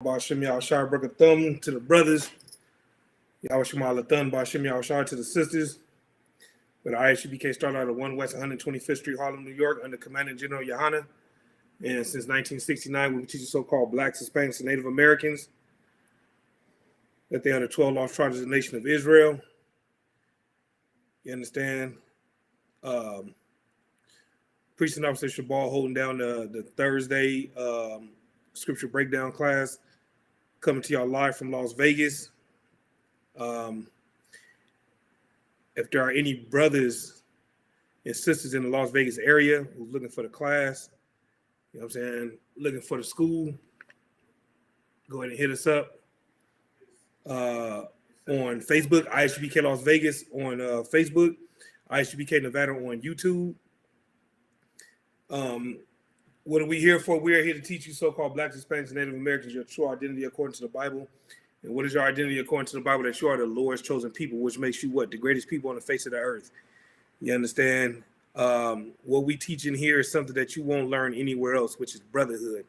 Bashim Shar Burger Thumb to the brothers. Yawashima Thumb Bashim Shar to the sisters. But ISUPK started out at 1 West 125th Street, Harlem, New York, under Commandant General Yohana. And since 1969, we teach so-called Blacks, Hispanics, and Native Americans that they are the 12 lost tribes of the nation of Israel. You understand? Priest and Officer Shabal holding down the Thursday scripture breakdown class, coming to y'all live from Las Vegas. If there are any brothers and sisters in the Las Vegas area who's looking for the class, you know what I'm saying, looking for the school, go ahead and hit us up on Facebook, ISUPK Las Vegas on Facebook, ISUPK Nevada on YouTube. What are we here for? We are here to teach you so-called Blacks, Hispanics, and Native Americans your true identity according to the Bible. And what is your identity according to the Bible? That you are the Lord's chosen people, which makes you what? The greatest people on the face of the earth. You understand? What we teach in here is something that you won't learn anywhere else, which is brotherhood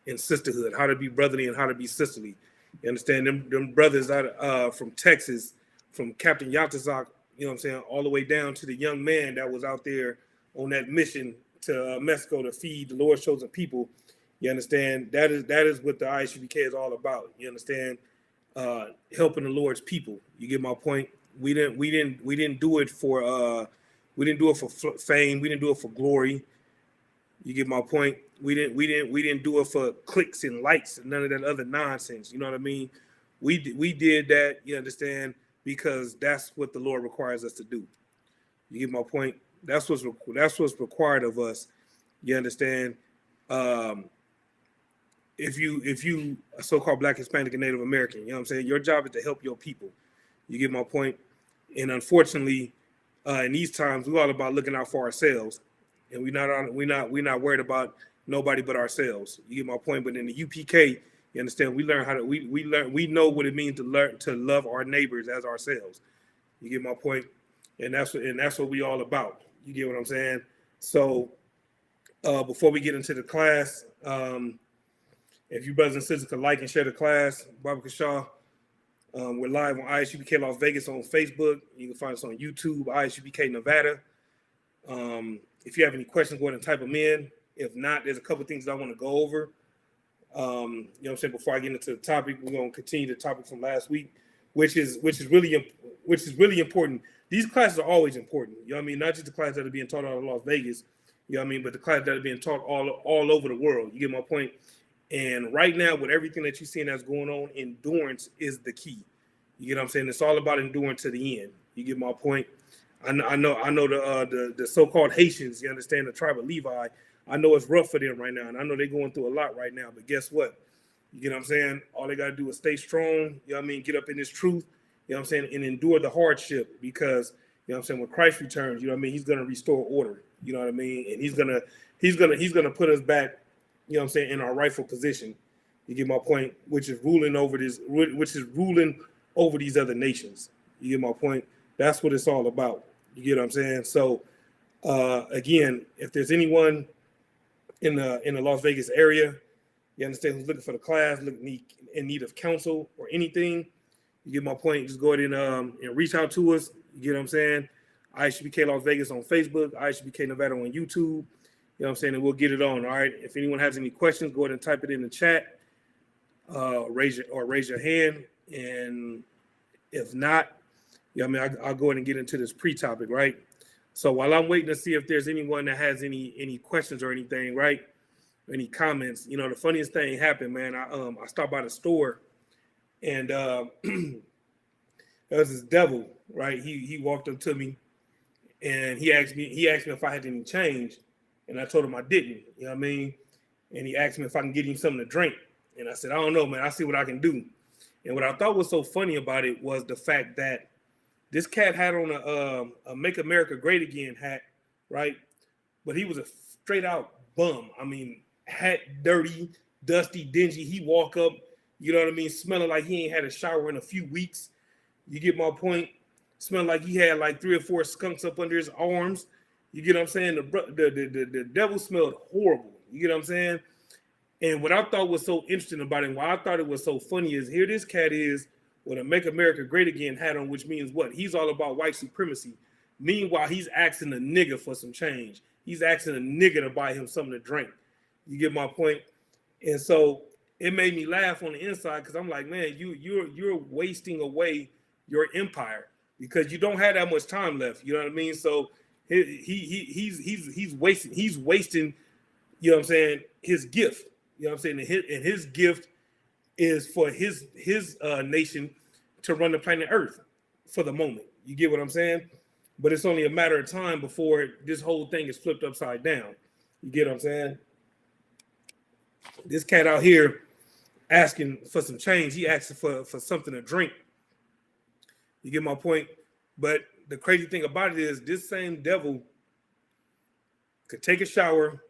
and sisterhood, how to be brotherly and how to be sisterly. You understand? Them brothers out from Texas, from Captain Yatazak, you know what I'm saying, all the way down to the young man that was out there on that mission to Mexico to feed the Lord's chosen people. You understand? That is what the ISUPK is all about. You understand? Helping the Lord's people. You get my point? We didn't do it for fame. We didn't do it for glory. You get my point? We didn't do it for clicks and likes and none of that other nonsense. You know what I mean? We did that, you understand, because that's what the Lord requires us to do. You get my point? That's what's required of us. You understand? If you a so-called Black, Hispanic, and Native American, you know what I'm saying? Your job is to help your people. You get my point? And unfortunately, in these times, we're all about looking out for ourselves, and we're not worried about nobody but ourselves. You get my point? But in the UPK, you understand? We learn how to we know what it means to love our neighbors as ourselves. You get my point? And that's what we all about. You get what I'm saying? So before we get into the class, if you brothers and sisters could like and share the class, Barbara Shaw, we're live on ISUPK Las Vegas on Facebook. You can find us on YouTube, ISUPK Nevada. If you have any questions, go ahead and type them in. If not, there's a couple of things I want to go over. You know what I'm saying? Before I get into the topic, we're going to continue the topic from last week, which is really important. These classes are always important. You know what I mean? Not just the classes that are being taught out of Las Vegas, you know what I mean, but the classes that are being taught all over the world. You get my point? And right now, with everything that you're seeing that's going on, endurance is the key. You get what I'm saying? It's all about enduring to the end. You get my point? I know the so-called Haitians, you understand, the tribe of Levi, I know it's rough for them right now, and I know they're going through a lot right now, but guess what? You get what I'm saying? All they got to do is stay strong, you know what I mean, get up in this truth, you know what I'm saying, and endure the hardship, because, you know what I'm saying, when Christ returns, you know what I mean, he's going to restore order, you know what I mean, and he's gonna put us back, you know what I'm saying, in our rightful position. You get my point? Which is ruling over these other nations. You get my point? That's what it's all about. You get what I'm saying? So again, if there's anyone in the Las Vegas area, you understand, who's looking for the class, in need of counsel or anything, you get my point, just go ahead and reach out to us. You get what I'm saying? ISUPK Las Vegas on Facebook, ISUPK Nevada on YouTube. You know what I'm saying? And we'll get it on. All right. If anyone has any questions, go ahead and type it in the chat. Raise your hand. And if not, you know what I mean, I'll go ahead and get into this pre-topic, right? So while I'm waiting to see if there's anyone that has any questions or anything, right? Any comments, you know, the funniest thing happened, man. I stopped by the store, and there was this devil, right? He walked up to me, and he asked me if I had any change. And I told him I didn't, you know what I mean? And he asked me if I can get him something to drink. And I said, I don't know, man. I'll see what I can do. And what I thought was so funny about it was the fact that this cat had on a Make America Great Again hat, right? But he was a straight out bum. I mean, hat dirty, dusty, dingy. He walk up, you know what I mean, smelling like he ain't had a shower in a few weeks. You get my point? Smelling like he had like 3 or 4 skunks up under his arms. You get what I'm saying? The devil smelled horrible. You get what I'm saying? And what I thought was so interesting about it, and why I thought it was so funny, is here this cat is with a Make America Great Again hat on, which means what? He's all about white supremacy. Meanwhile, he's asking a nigga for some change. He's asking a nigga to buy him something to drink. You get my point? And so it made me laugh on the inside because I'm like, man, you're wasting away your empire because you don't have that much time left. You know what I mean? So he's wasting. You know what I'm saying? His gift. You know what I'm saying? And his gift is for his nation to run the planet Earth for the moment. You get what I'm saying? But it's only a matter of time before this whole thing is flipped upside down. You get what I'm saying? This cat out here asking for some change. He asking for something to drink. You get my point? But the crazy thing about it is this same devil could take a shower,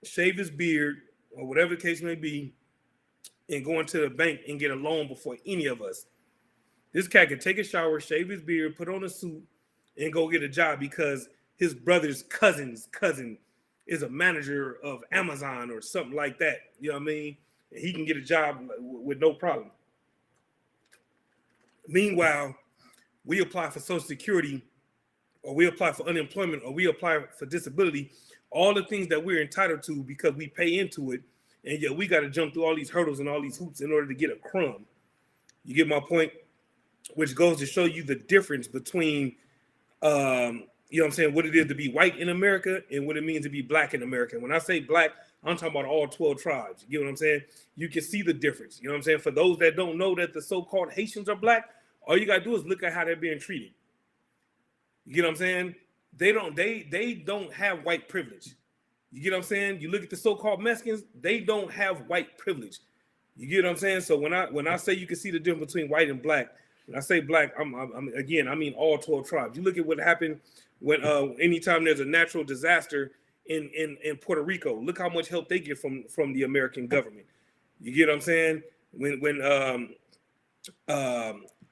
shave his beard, or whatever the case may be, and go into the bank and get a loan before any of us. This cat could take a shower, shave his beard, put on a suit, and go get a job because his brother's cousin's cousin is a manager of Amazon or something like that. You know what I mean? And he can get a job with no problem. Meanwhile, we apply for Social Security, or we apply for unemployment, or we apply for disability, all the things that we're entitled to because we pay into it, and yet we got to jump through all these hurdles and all these hoops in order to get a crumb. You get my point? Which goes to show you the difference between, you know what I'm saying, what it is to be white in America and what it means to be black in America. When I say black, I'm talking about all 12 tribes. You get what I'm saying? You can see the difference. You know what I'm saying? For those that don't know that the so-called Haitians are black, all you got to do is look at how they're being treated. You get what I'm saying? They don't have white privilege. You get what I'm saying? You look at the so-called Mexicans, they don't have white privilege. You get what I'm saying? So when I say you can see the difference between white and black, when I say black, I mean all 12 tribes. You look at what happened when anytime there's a natural disaster in Puerto Rico. Look how much help they get from the American government. You get what I'm saying?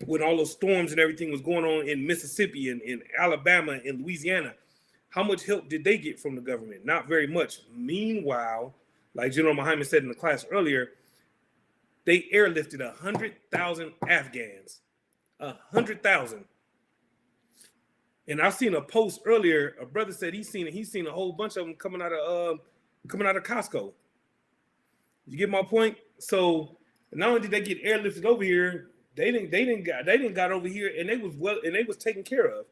When all those storms and everything was going on in Mississippi and in Alabama and Louisiana, how much help did they get from the government? Not very much. Meanwhile, like General Muhammad said in the class earlier, they airlifted 100,000 Afghans. 100,000. And I seen a post earlier. A brother said he's seen a whole bunch of them coming out of Costco. You get my point? So not only did they get airlifted over here, they didn't got over here, and they was taken care of,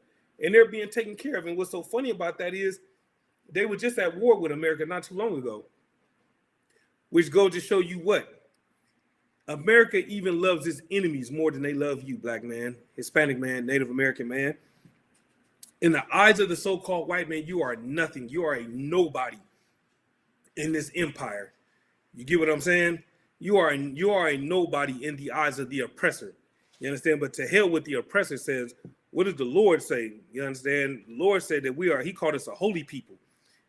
and they're being taken care of. And what's so funny about that is they were just at war with America not too long ago, which goes to show you what America even loves its enemies more than they love you, black man, Hispanic man, Native American man. In the eyes of the so-called white man, you are nothing. You are a nobody in this empire. You get what I'm saying? You are a nobody in the eyes of the oppressor. You understand? But to hell with the oppressor says, what does the Lord say? You understand? The Lord said that he called us a holy people.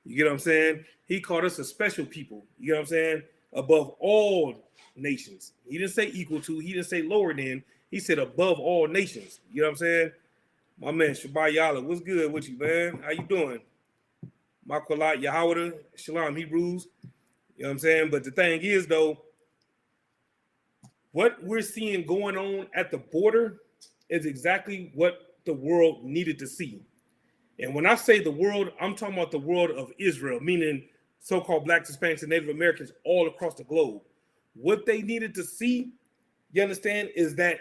You get what I'm saying? He called us a special people. You get what I'm saying? Above all nations. He didn't say equal to, he didn't say lower than, he said above all nations. You know what I'm saying? My man Shabbat Yala, what's good with you, man? How you doing? Makwalat Yahawada, Shalom Hebrews. You know what I'm saying? But the thing is, though, what we're seeing going on at the border is exactly what the world needed to see. And when I say the world, I'm talking about the world of Israel, meaning so-called Blacks, Hispanics, and Native Americans all across the globe. What they needed to see, you understand, is that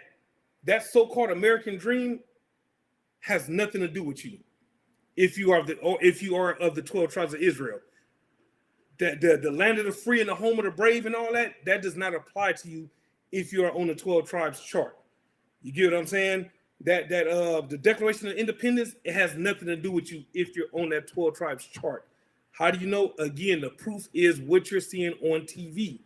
so-called American dream has nothing to do with you. If you are of the 12 tribes of Israel, the land of the free and the home of the brave and all that does not apply to you if you are on the 12 tribes chart. You get what I'm saying? The Declaration of Independence, it has nothing to do with you if you're on that 12 tribes chart. How do you know? Again, the proof is what you're seeing on TV.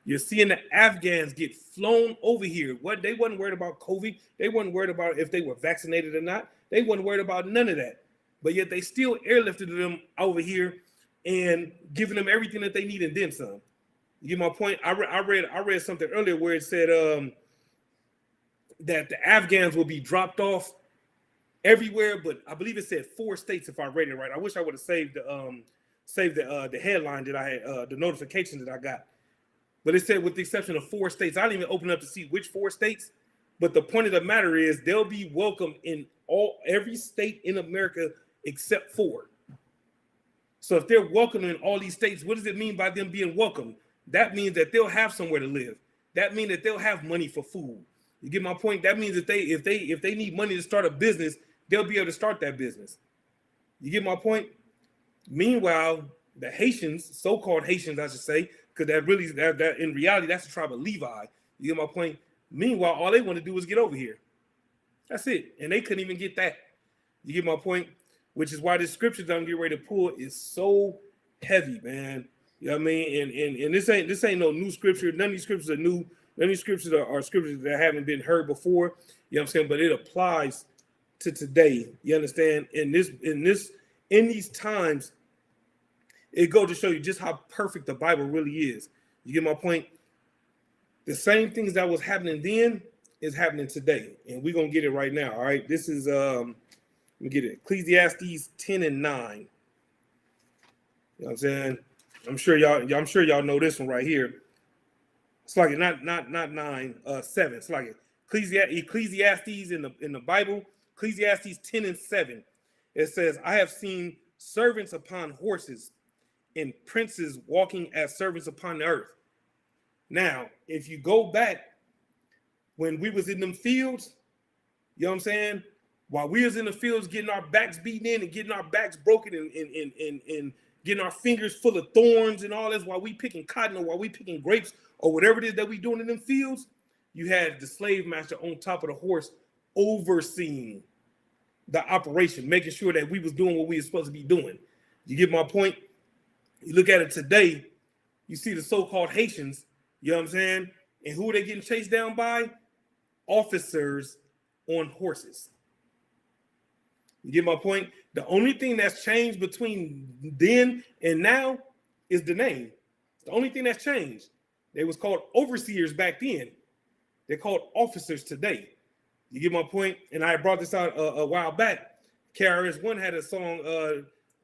You're seeing the Afghans get flown over here. They wasn't worried about COVID. They wasn't worried about if they were vaccinated or not. They wasn't worried about none of that. But yet they still airlifted them over here and giving them everything that they need and then some. You get my point? I read something earlier where it said that the Afghans will be dropped off everywhere, but I believe it said 4 states if I read it right. I wish I would have saved the headline that I had, the notification that I got. But it said with the exception of 4 states. I didn't even open up to see which 4 states. But the point of the matter is they'll be welcome in every state in America except 4. So if they're welcome in all these states, what does it mean by them being welcome? That means that they'll have somewhere to live. That means that they'll have money for food. You get my point? That means that if they need money to start a business, they'll be able to start that business. You get my point? Meanwhile, the Haitians, so-called Haitians, I should say, because that in reality, that's the tribe of Levi. You get my point? Meanwhile, all they want to do is get over here. That's it. And they couldn't even get that. You get my point? Which is why this scripture that I'm getting ready to pull is so heavy, man. You know what I mean? And this ain't no new scripture. None of these scriptures are new. None of these scriptures are scriptures that haven't been heard before. You know what I'm saying? But it applies to today. You understand? In these times, it goes to show you just how perfect the Bible really is. You get my point? The same things that was happening then is happening today. And we're gonna get it right now. All right. This is let me get it. Ecclesiastes 10 and 9. You know what I'm saying? I'm sure y'all know this one right here. It's like not 9, 7. It's like Ecclesiastes in the Bible, Ecclesiastes 10 and 7. It says, I have seen servants upon horses and princes walking as servants upon the earth. Now, if you go back when we was in them fields, you know what I'm saying? While we was in the fields getting our backs beaten in and getting our backs broken and getting our fingers full of thorns and all this, while we picking cotton or while we picking grapes or whatever it is that we doing in them fields, you had the slave master on top of the horse overseeing the operation, making sure that we was doing what we were supposed to be doing. You get my point? You look at it today, you see the so-called Haitians, you know what I'm saying? And who are they getting chased down by? Officers on horses. You get my point? The only thing that's changed between then and now is the name. It's the only thing that's changed. They was called overseers back then. They're called officers today. You get my point? And I brought this out a while back. KRS-One had a song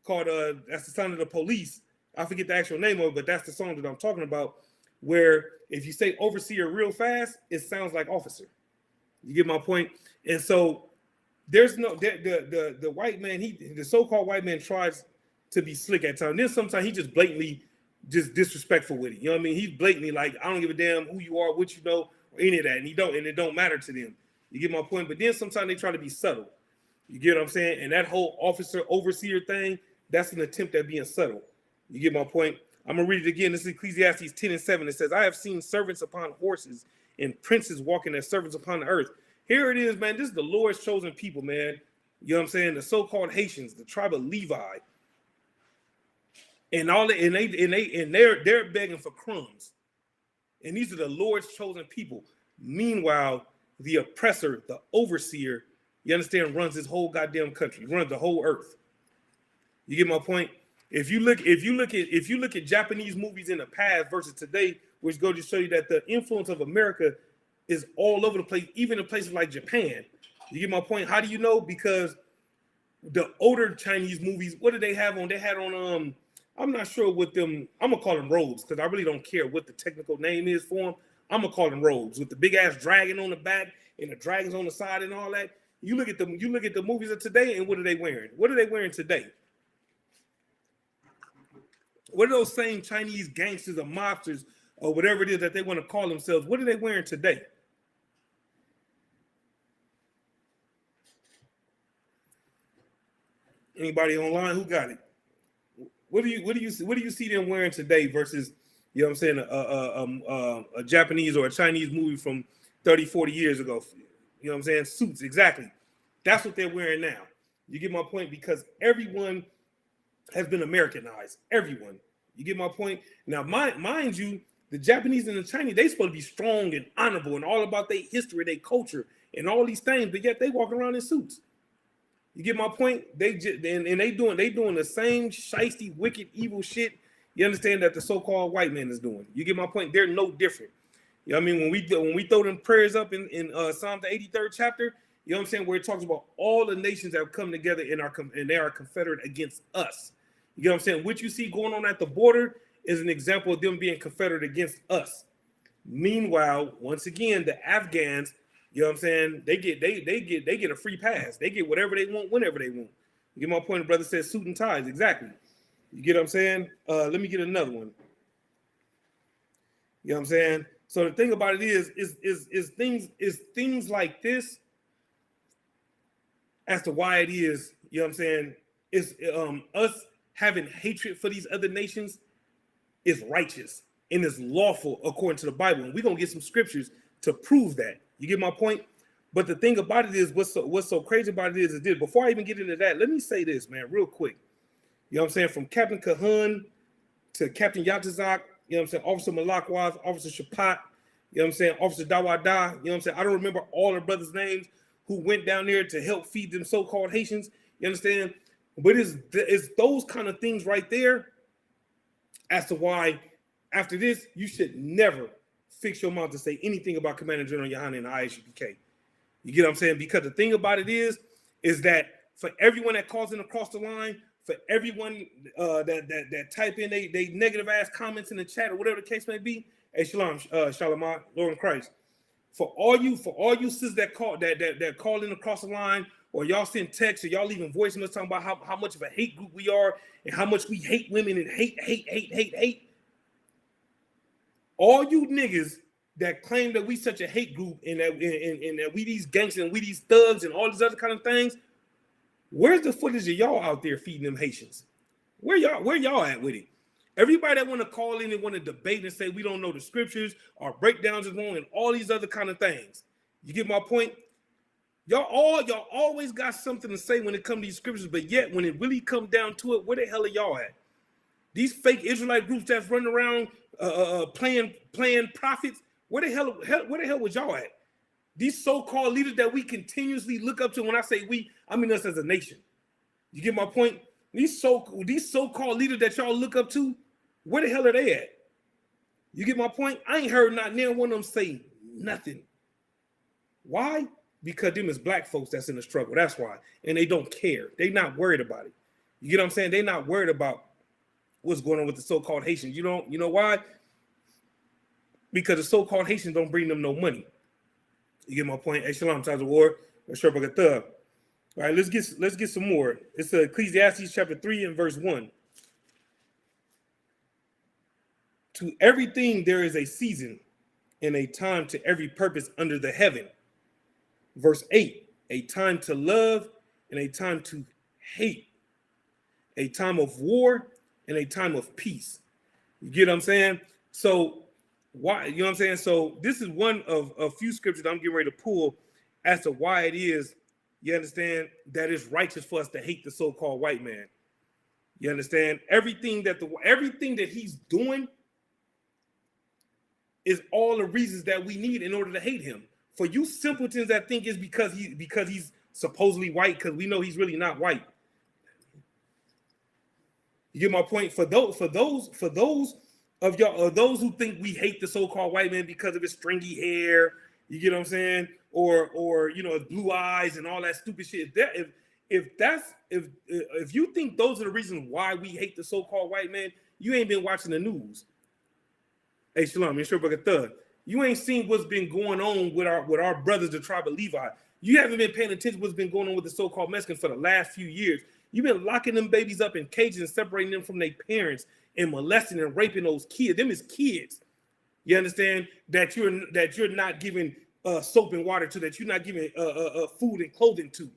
called That's the Sound of the Police. I forget the actual name of it, but that's the song that I'm talking about, where if you say overseer real fast, it sounds like officer. You get my point? And so there's no the white man, the so-called white man tries to be slick at times. Then sometimes he just blatantly just disrespectful with it. You know what I mean? He's blatantly like, I don't give a damn who you are, what you know, or any of that. And it don't matter to them. You get my point? But then sometimes they try to be subtle. You get what I'm saying? And that whole officer overseer thing, that's an attempt at being subtle. You get my point? I'm going to read it again. This is Ecclesiastes 10 and 7. It says, I have seen servants upon horses and princes walking as servants upon the earth. Here it is, man. This is the Lord's chosen people, man. You know what I'm saying? The so-called Haitians, the tribe of Levi. And they're begging for crumbs. And these are the Lord's chosen people. Meanwhile, the oppressor, the overseer, you understand, runs this whole goddamn country, runs the whole earth. You get my point? If you look at Japanese movies in the past versus today, which go to show you that the influence of America is all over the place, even in places like Japan. You get my point? How do you know? Because the older Chinese movies, what did they have on? They had on I'm not sure what them. I'm gonna call them robes because I really don't care what the technical name is for them. I'm gonna call them robes with the big ass dragon on the back and the dragons on the side and all that. You look at the movies of today, and what are they wearing? What are they wearing today? What are those same Chinese gangsters or mobsters or whatever it is that they want to call themselves? What are they wearing today? Anybody online who got it? What do you see them wearing today versus, you know what I'm saying, a Japanese or a Chinese movie from 30, 40 years ago? You know what I'm saying? Suits, exactly. That's what they're wearing now. You get my point? Because everyone has been Americanized. Everyone. You get my point? Now, mind you, the Japanese and the Chinese, they supposed to be strong and honorable and all about their history, their culture, and all these things, but yet they walk around in suits. You get my point? They doing the same shiesty, wicked, evil shit. You understand that the so-called white man is doing. You get my point? They're no different. You know what I mean? When we throw them prayers up in Psalm the 83rd chapter, you know what I'm saying, where it talks about all the nations that have come together and they are confederate against us. You know what I'm saying? What you see going on at the border is an example of them being confederate against us. Meanwhile, once again, the Afghans, you know what I'm saying, they get a free pass. They get whatever they want whenever they want. You get my point? The brother says suit and ties. Exactly. You get what I'm saying? Let me get another one. You know what I'm saying? So the thing about it is things like this as to why it is, you know what I'm saying, is us having hatred for these other nations is righteous and is lawful according to the Bible. And we're gonna get some scriptures to prove that. You get my point? But the thing about it is, what's so crazy about it is this. Before I even get into that, let me say this, man, real quick. You know what I'm saying? From Captain Cahan to Captain Yatazak, you know what I'm saying, Officer Malakwaz, Officer Shapat, you know what I'm saying, Officer Dawada, you know what I'm saying? I don't remember all the brothers' names who went down there to help feed them so-called Haitians, you understand? But it's those kind of things right there as to why, after this, you should never fix your mouth to say anything about Commander General Yohana and the ISUPK. You get what I'm saying? Because the thing about it is that for everyone that calls in across the line, for everyone that type in they negative ass comments in the chat or whatever the case may be, hey shalom, shalom, Lord in Christ. For all you sisters that call in across the line, or y'all send texts, or y'all leaving voice notes talking about how much of a hate group we are and how much we hate women and hate. All you niggas that claim that we such a hate group and that we these gangsters and we these thugs and all these other kind of things, where's the footage of y'all out there feeding them Haitians? Where y'all at with it? Everybody that want to call in and want to debate and say we don't know the scriptures, our breakdowns is wrong, and all these other kind of things. You get my point? Y'all always got something to say when it comes to these scriptures, but yet when it really comes down to it, where the hell are y'all at? These fake Israelite groups that's running around playing prophets, where the hell was y'all at? These so-called leaders that we continuously look up to, when I say we, I mean us as a nation. You get my point? These so-called leaders that y'all look up to, where the hell are they at? You get my point? I ain't heard not near one of them say nothing. Why? Because them is black folks that's in the struggle. That's why. And they don't care. They not worried about it. You get what I'm saying? They not worried about what's going on with the so-called Haitians. You know why? Because the so-called Haitians don't bring them no money. You get my point? Hey, shalom, times of war. All right, let's get some more. It's Ecclesiastes chapter 3 and verse 1. To everything there is a season and a time to every purpose under the heaven. Verse 8, a time to love and a time to hate, a time of war and a time of peace. You get what I'm saying? So why, you know what I'm saying? So this is one of a few scriptures I'm getting ready to pull as to why it is, you understand, that it's righteous for us to hate the so-called white man. You understand? Everything that he's doing is all the reasons that we need in order to hate him. For you simpletons that think it's because he's supposedly white, because we know he's really not white. You get my point? For those of y'all, or those who think we hate the so-called white man because of his stringy hair, you get what I'm saying, or you know, his blue eyes and all that stupid shit. If you think those are the reasons why we hate the so-called white man, you ain't been watching the news. Hey, shalom, it's your brother Thug. You ain't seen what's been going on with our brothers, the tribe of Levi. You haven't been paying attention to what's been going on with the so-called Mexicans for the last few years. You've been locking them babies up in cages and separating them from their parents and molesting and raping those kids. Them is kids. You understand? That you're not giving soap and water to, that you're not giving food and clothing to.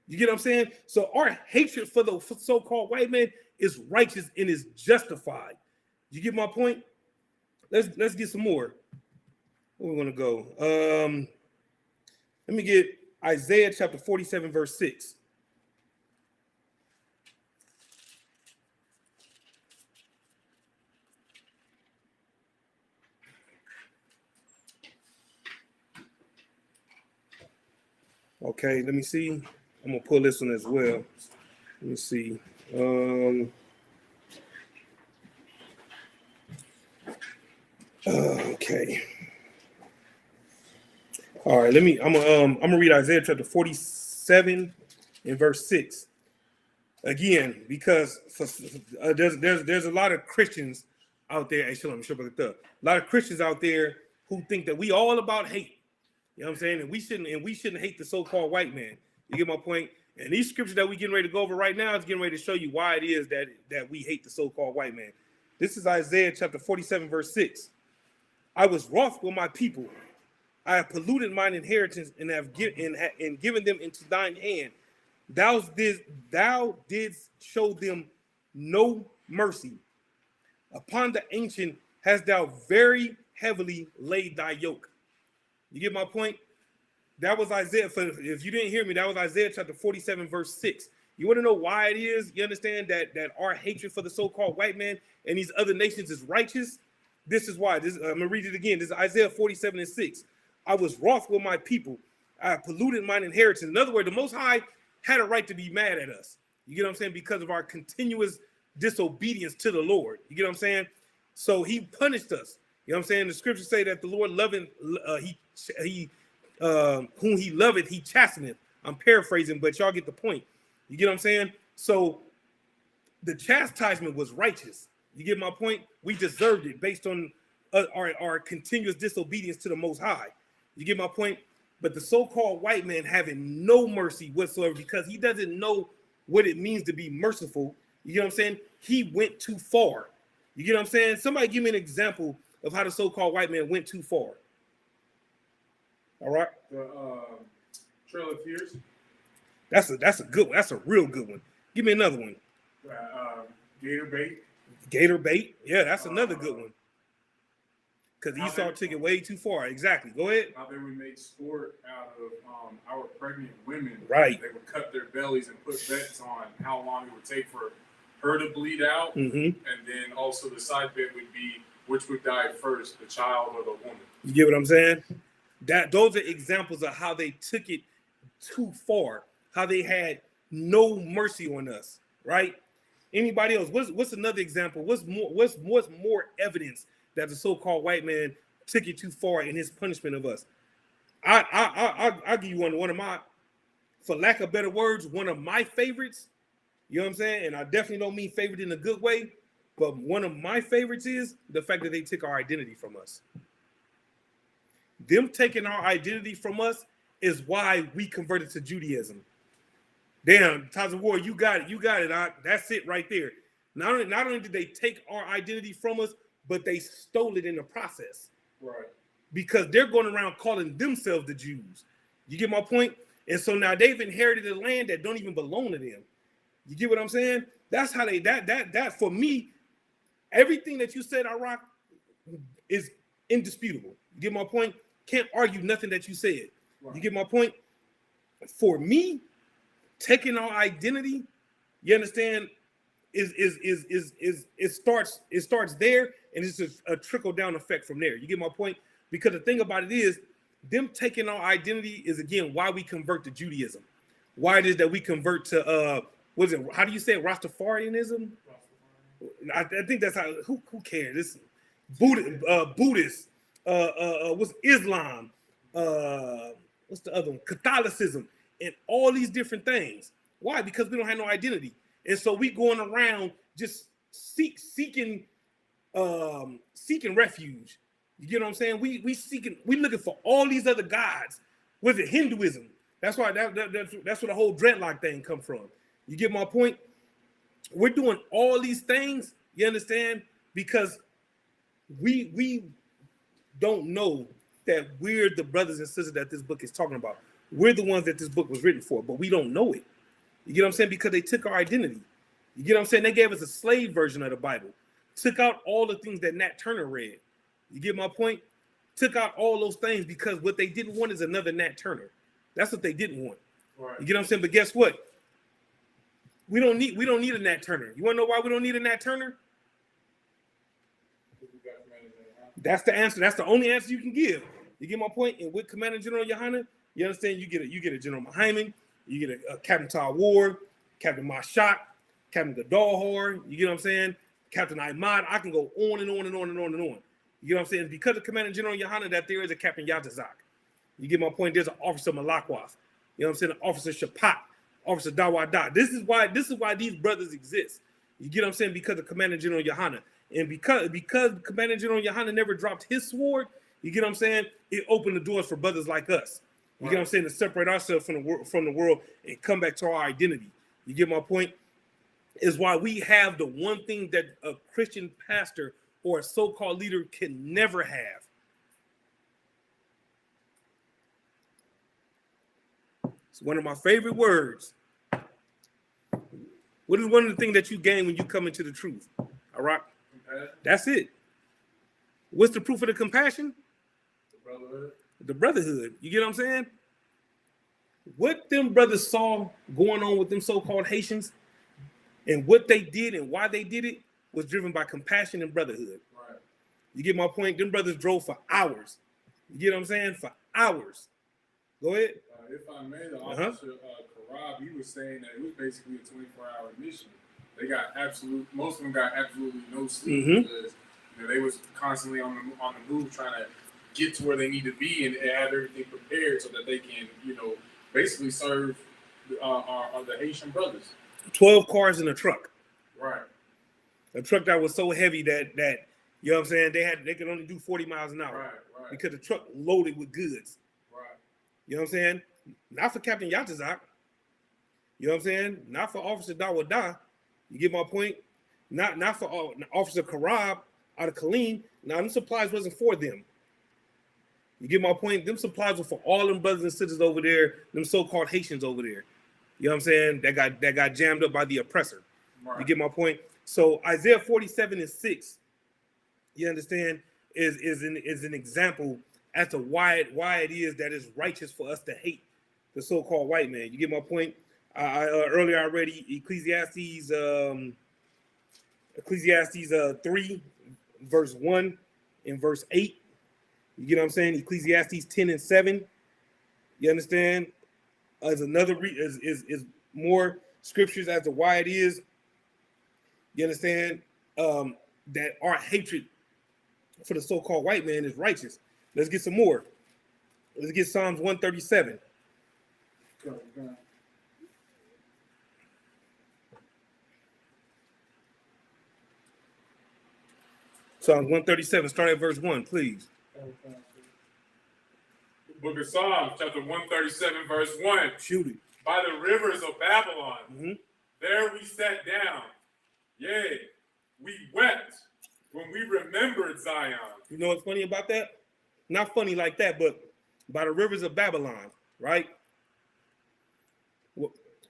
You get what I'm saying? So our hatred for the so-called white man is righteous and is justified. You get my point? Let's get some more. Where we want to go? Let me get Isaiah chapter 47, verse 6. Okay, let me see. I'm gonna pull this one as well. Let me see. Okay. All right, I'm gonna read Isaiah chapter 47 and verse 6 again, because there's a lot of Christians out there. A lot of Christians out there who think that we all about hate. You know what I'm saying? And we shouldn't hate the so-called white man. You get my point? And these scriptures that we getting ready to go over right now is getting ready to show you why it is that we hate the so-called white man. This is Isaiah chapter 47, verse 6. I was wroth with my people. I have polluted mine inheritance and have given them into thine hand. Thou didst show them no mercy. Upon the ancient hast thou very heavily laid thy yoke. You get my point? That was Isaiah. If you didn't hear me, that was Isaiah chapter 47, verse 6. You want to know why it is? You understand that our hatred for the so-called white man and these other nations is righteous? This is why. I'm going to read it again. This is Isaiah 47 and 6. I was wroth with my people. I polluted mine inheritance. In other words, the Most High had a right to be mad at us. You get what I'm saying? Because of our continuous disobedience to the Lord. You get what I'm saying? So he punished us. You know what I'm saying? The scriptures say that the Lord loving, whom he loveth, he chasteneth. I'm paraphrasing, but y'all get the point. You get what I'm saying? So the chastisement was righteous. You get my point? We deserved it based on our continuous disobedience to the Most High. You get my point? But the so-called white man having no mercy whatsoever because he doesn't know what it means to be merciful. You get what I'm saying? He went too far. You get what I'm saying? Somebody give me an example of how the so-called white man went too far. All right. The Trail of Tears. That's a good one. That's a real good one. Give me another one. Gator bait. Gator bait. Yeah, that's another good one. Because Esau took it way too far. Exactly. Go ahead. How they would make sport out of our pregnant women. Right. They would cut their bellies and put bets on how long it would take for her to bleed out. Mm-hmm. And then also the side bet would be which would die first, the child or the woman. You get what I'm saying? Those are examples of how they took it too far, how they had no mercy on us, right? Anybody else? What's another example? What's more evidence that the so-called white man took it too far in his punishment of us? I'll give you one of my, for lack of better words, one of my favorites. You know what I'm saying? And I definitely don't mean favorite in a good way, but one of my favorites is the fact that they took our identity from us. Them taking our identity from us is why we converted to Judaism. Damn, Taz of War, you got it. That's it right there. Not only did they take our identity from us, but they stole it in the process. Right. Because they're going around calling themselves the Jews. You get my point? And so now they've inherited a land that don't even belong to them. You get what I'm saying? That's how they that for me, everything that you said, Iraq, is indisputable. You get my point? Can't argue nothing that you said. Right. You get my point? For me, taking our identity, you understand, it starts there, and it's just a trickle down effect from there. You get my point? Because the thing about it is, them taking our identity is again why we convert to Judaism. Why it is that we convert to what is it? How do you say it? Rastafarianism? I think that's how. Who cares? This Buddhist. What's Islam? What's the other one? Catholicism, and all these different things. Why? Because we don't have no identity, and so we going around just seeking refuge. You get what I'm saying? We looking for all these other gods. Was it Hinduism? That's why that's where the whole dreadlock thing come from. You get my point? We're doing all these things, you understand? Because we don't know that we're the brothers and sisters that this book is talking about. We're the ones that this book was written for, but we don't know it. You get what I'm saying? Because they took our identity. You get what I'm saying? They gave us a slave version of the Bible. Took out all the things that Nat Turner read. You get my point? Took out all those things because what they didn't want is another Nat Turner. That's what they didn't want. Right. You get what I'm saying? But guess what? We don't need a Nat Turner. You want to know why we don't need a Nat Turner? That's the answer. That's the only answer you can give. You get my point? And with Commander General Yohanan, you understand? You get a General Muhammad, you get a Captain Todd Ward, Captain Mashak, Captain Gadalhar. You get what I'm saying? Captain Ahmad. I can go on and on and on and on and on. You know what I'm saying? Because of Commander General Yohanan, that there is a Captain Yatazak. You get my point? There's an Officer Malakwas. You know what I'm saying? An Officer Shapat, Officer Dawada. This is why these brothers exist. You get what I'm saying? Because of Commander General Yohanan. And because Commander General Yohanan never dropped his sword, You get what I'm saying? It opened the doors for brothers like us. You get what I'm saying? To separate ourselves from the world and come back to our identity. You get my point? Is why we have the one thing that a Christian pastor or a so-called leader can never have. It's one of my favorite words. What is one of the things that you gain when you come into the truth? All right? That's it. What's the proof of the compassion? The brotherhood. The brotherhood. You get what I'm saying? What them brothers saw going on with them so-called Haitians and what they did and why they did it was driven by compassion and brotherhood. Right. You get my point? Them brothers drove for hours. You get what I'm saying? For hours. Go ahead. If I may, the officer, Karab, he was saying that it was basically a 24-hour mission. Most of them got absolutely no sleep because they was constantly on the move trying to get to where they need to be and have everything prepared so that they can, basically serve the Haitian brothers. 12 cars in a truck. Right. A truck that was so heavy that you know what I'm saying, they could only do 40 miles an hour. Right. Because the truck loaded with goods. Right. You know what I'm saying? Not for Captain Yatazak. You know what I'm saying? Not for Officer Dawada. You get my point? Not for Officer Karab out of Killeen. Now, them supplies wasn't for them. You get my point? Them supplies were for all them brothers and sisters over there, them so-called Haitians over there. You know what I'm saying? That got jammed up by the oppressor. Right. You get my point? So Isaiah 47:6, you understand, is an example as to why it is that it's righteous for us to hate the so-called white man. You get my point? Earlier I read Ecclesiastes 3, verse 1 and verse 8. You get what I'm saying? Ecclesiastes 10:7. You understand? As another is more scriptures as to why it is. You understand that our hatred for the so-called white man is righteous. Let's get some more. Let's get Psalms 137. Go. Psalms 137, start at verse 1, please. Book of Psalms, chapter 137, verse 1. Shoot it. By the rivers of Babylon, there we sat down. Yea, we wept when we remembered Zion. You know what's funny about that? Not funny like that, but by the rivers of Babylon, right?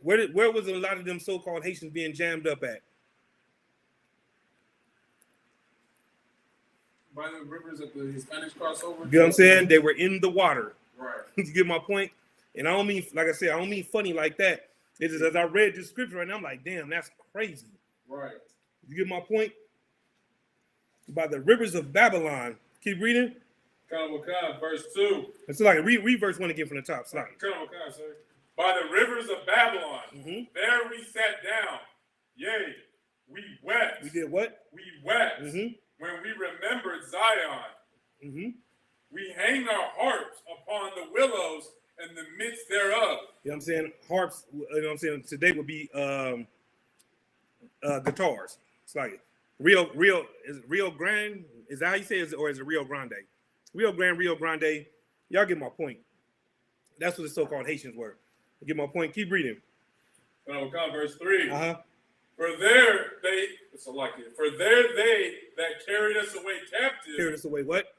Where was a lot of them so-called Haitians being jammed up at? By the rivers of the Spanish crossover. You know what I'm saying? They were in the water. Right. You get my point? And I don't mean, like I said, I don't mean funny like that. It's just as I read this scripture right now, I'm like, damn, that's crazy. Right. You get my point? By the rivers of Babylon. Keep reading. Verse 2. It's like read verse 1 again from the top. Sorry. Sorry. By the rivers of Babylon, there we sat down. Yea, we wept. We did what? We wept when we remembered Zion. We hang our harps upon the willows in the midst thereof. You know what I'm saying? Harps, you know what I'm saying? Today would be guitars. It's like Rio Grande. Is that how you say it? Or is it Rio Grande? Rio Grande. Y'all get my point. That's what the so-called Haitians were. You get my point? Keep reading. Verse 3. For there they that carried us away captive. Carried us away what?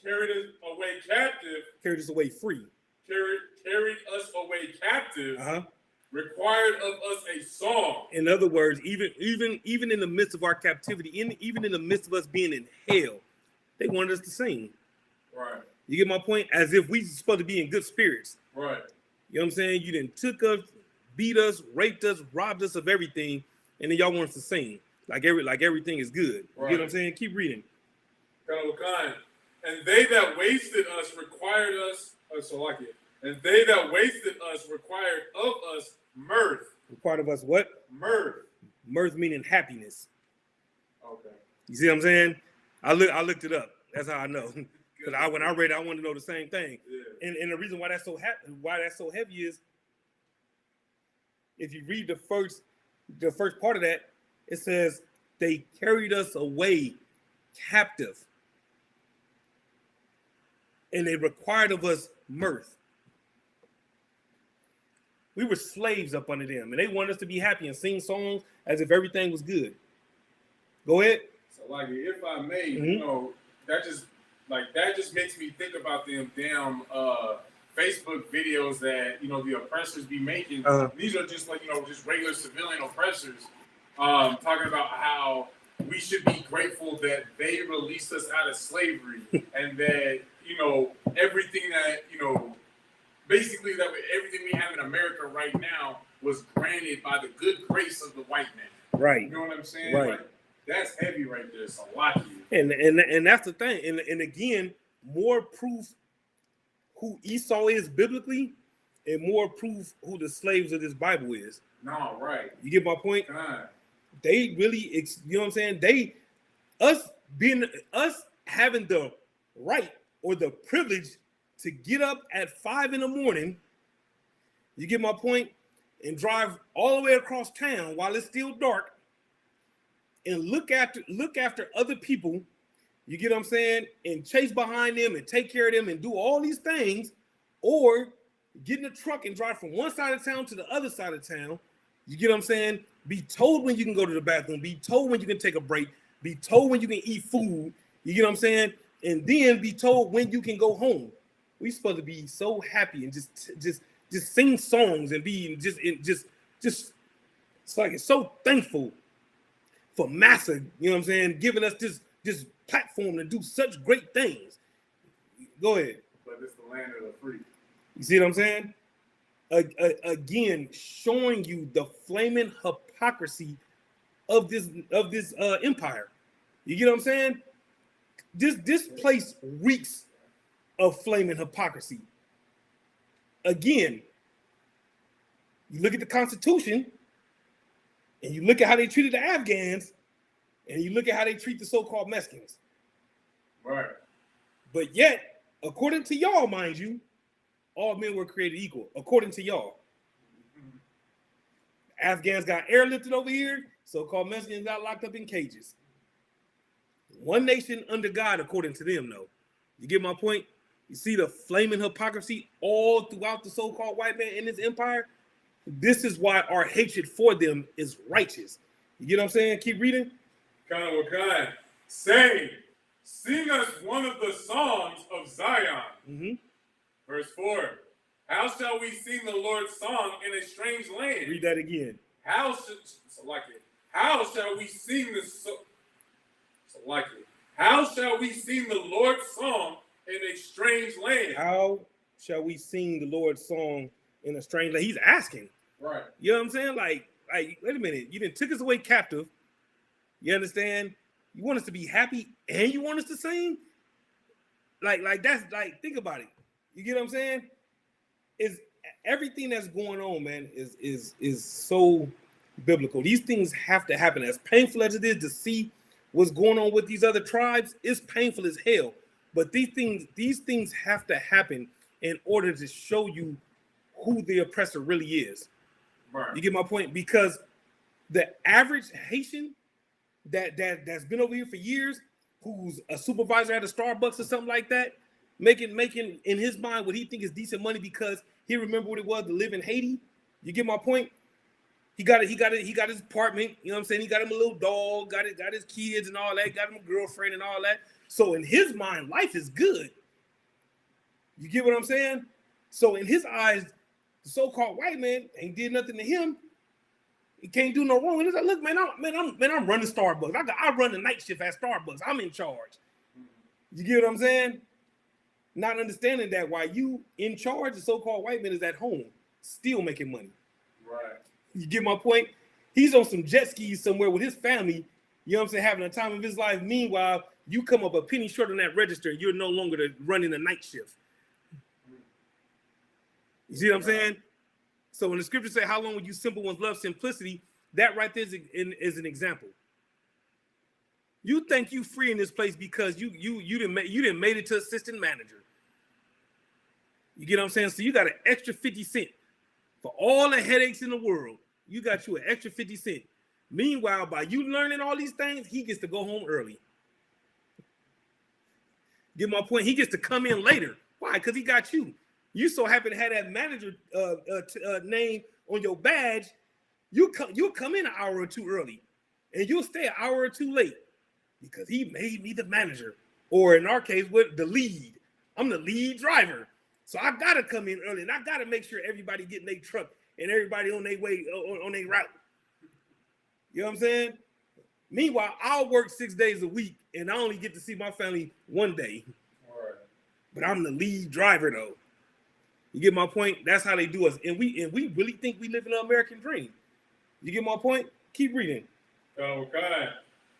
Carried us away captive. Carried us away free. Carried us away captive. Required of us a song. In other words, even in the midst of our captivity, even in the midst of us being in hell, they wanted us to sing. Right. You get my point? As if we supposed to be in good spirits. Right. You know what I'm saying? You done took us, beat us, raped us, robbed us of everything, and then y'all want us to sing like everything is good. You get what I'm saying? Keep reading. And they that wasted us required us. And they that wasted us required of us mirth. Required of us what? Mirth. Mirth meaning happiness. Okay. You see what I'm saying? I looked it up. That's how I know. Because when I read it, I wanted to know the same thing. Yeah. And the reason why that's so heavy is if you read the first part of that, it says they carried us away captive. and they required of us mirth. We were slaves up under them, and they wanted us to be happy and sing songs as if everything was good. Go ahead. So, like, if I may, you know, that just makes me think about them damn Facebook videos that, you know, the oppressors be making. These are just like, you know, just regular civilian oppressors talking about how we should be grateful that they released us out of slavery and that, you know, everything that, you know, basically that everything we have in America right now was granted by the good grace of the white man. Right. You know what I'm saying? Right. Like, that's heavy right there. So lucky. And that's the thing. And again, more proof who Esau is biblically, and more proof who the slaves of this Bible is. No, right. You get my point? God. They really, you know what I'm saying? Us having the right or the privilege to get up at 5 a.m, you get my point, and drive all the way across town while it's still dark and look after other people, you get what I'm saying, and chase behind them and take care of them and do all these things, or get in a truck and drive from one side of town to the other side of town, you get what I'm saying, be told when you can go to the bathroom, be told when you can take a break, be told when you can eat food, you get what I'm saying, and then be told when you can go home. We supposed to be so happy and just sing songs and be just it's like it's so thankful for Massa, you know what I'm saying, giving us this platform to do such great things. Go ahead. But it's the land of the free. You see what I'm saying? Again, showing you the flaming hypocrisy of this empire. You get what I'm saying? This place reeks of flaming hypocrisy. Again, you look at the Constitution, and you look at how they treated the Afghans, and you look at how they treat the so-called Mexicans. Right. But yet, according to y'all, mind you, all men were created equal, according to y'all. Afghans got airlifted over here, so-called Mexicans got locked up in cages. One nation under God, according to them, though. You get my point? You see the flaming hypocrisy all throughout the so-called white man in this empire? This is why our hatred for them is righteous. You get what I'm saying? Keep reading. Kind. Say, sing us one of the songs of Zion. Verse 4. How shall we sing the Lord's song in a strange land? Read that again. How shall we sing How shall we sing the Lord's song in a strange land? How shall we sing the Lord's song in a strange land? He's asking. Right. You know what I'm saying? Like, wait a minute. You didn't took us away captive. You understand? You want us to be happy and you want us to sing? Like that's like, think about it. You get what I'm saying? Is everything that's going on, man, is so biblical. These things have to happen. As painful as it is to see what's going on with these other tribes, it's painful as hell. But these things have to happen in order to show you who the oppressor really is. Right. You get my point? Because the average Haitian that's been over here for years, who's a supervisor at a Starbucks or something like that, making in his mind what he think is decent money because he remember what it was to live in Haiti. You get my point? He got his apartment, you know what I'm saying? He got him a little dog, got his kids and all that, got him a girlfriend and all that. So in his mind, life is good. You get what I'm saying? So in his eyes, the so-called white man ain't did nothing to him. He can't do no wrong. And he's like, look, man, I'm running Starbucks. I run the night shift at Starbucks. I'm in charge. You get what I'm saying? Not understanding that while you in charge, the so-called white man is at home, still making money. Right. You get my point? He's on some jet skis somewhere with his family, you know what I'm saying, having a time of his life. Meanwhile, you come up a penny short on that register, you're no longer running the night shift. You see what I'm saying? So when the scriptures say, how long would you simple ones love simplicity, that right there is an example. You think you free in this place because you didn't made it to assistant manager. You get what I'm saying? So you got an extra 50 cents for all the headaches in the world. You got you an extra 50 cents. Meanwhile, by you learning all these things, he gets to go home early. Get my point? He gets to come in later Why? Because he got you. You so happen to have that manager name on your badge. You'll come in an hour or two early, and you'll stay an hour or two late because he made me the manager, or in our case, the lead. I'm the lead driver, so I gotta come in early, and I gotta make sure everybody getting their truck and everybody on their way on their route. You know what I'm saying? Meanwhile, I'll work 6 days a week, and I only get to see my family one day. Right. But I'm the lead driver, though. You get my point? That's how they do us, and we really think we live in an American dream. You get my point? Keep reading. Okay.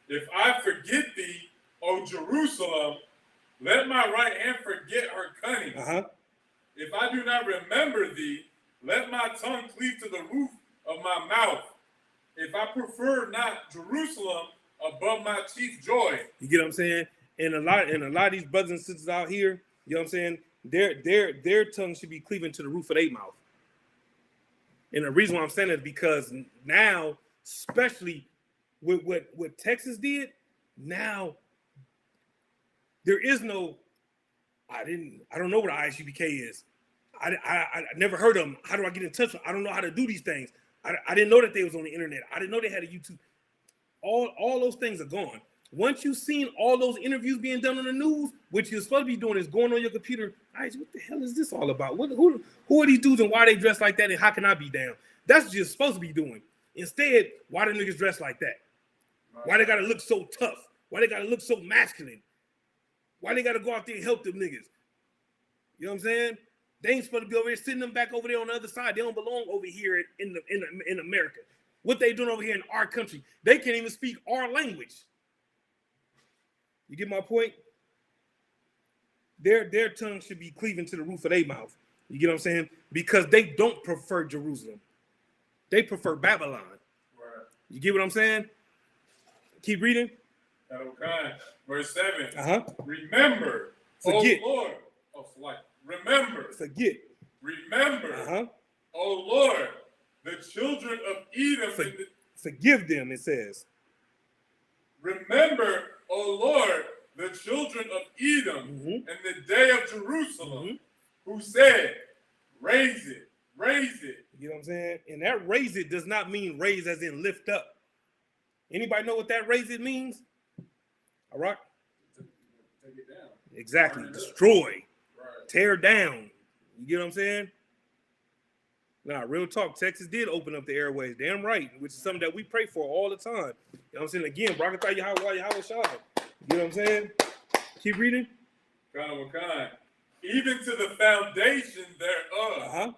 If I forget thee, O Jerusalem, let my right hand forget her cunning. If I do not remember thee, let my tongue cleave to the roof of my mouth. If I prefer not Jerusalem above my chief joy. You get what I'm saying? And a lot of these brothers and sisters out here, you know what I'm saying? Their tongue should be cleaving to the roof of their mouth. And the reason why I'm saying that is because now, especially with what Texas did, now there is no, I don't know what ISUPK is. I never heard of them. How do I get in touch with them? I don't know how to do these things. I didn't know that they was on the internet. I didn't know they had a YouTube. All those things are gone. Once you've seen all those interviews being done on the news, what you're supposed to be doing is going on your computer. What the hell is this all about? Who are these dudes and why they dressed like that and how can I be down? That's what you're supposed to be doing. Instead, why the niggas dressed like that? Why they gotta look so tough? Why they gotta look so masculine? Why they gotta go out there and help them niggas? You know what I'm saying? They ain't supposed to be over here, sitting them back over there on the other side. They don't belong over here in America. What they doing over here in our country? They can't even speak our language. You get my point? Their tongue should be cleaving to the roof of their mouth. You get what I'm saying? Because they don't prefer Jerusalem. They prefer Babylon. Right. You get what I'm saying? Keep reading. Okay. Verse 7. Remember, forget. O Lord. Remember. Forget. Remember, O Lord, the children of Edom. Forgive them, it says. Remember, O Lord, the children of Edom and the day of Jerusalem, who said, raise it, raise it. You know what I'm saying? And that raise it does not mean raise as in lift up. Anybody know what that raise it means? All right. Take it down. Exactly. Destroy. Right. Tear down. You get what I'm saying? Nah, real talk. Texas did open up the airways. Damn right. Which is something that we pray for all the time. You know what I'm saying? Again, Barakatah Yahweh Yahweh Shai. You know what I'm saying? Keep reading. Kind. Even to the foundation thereof.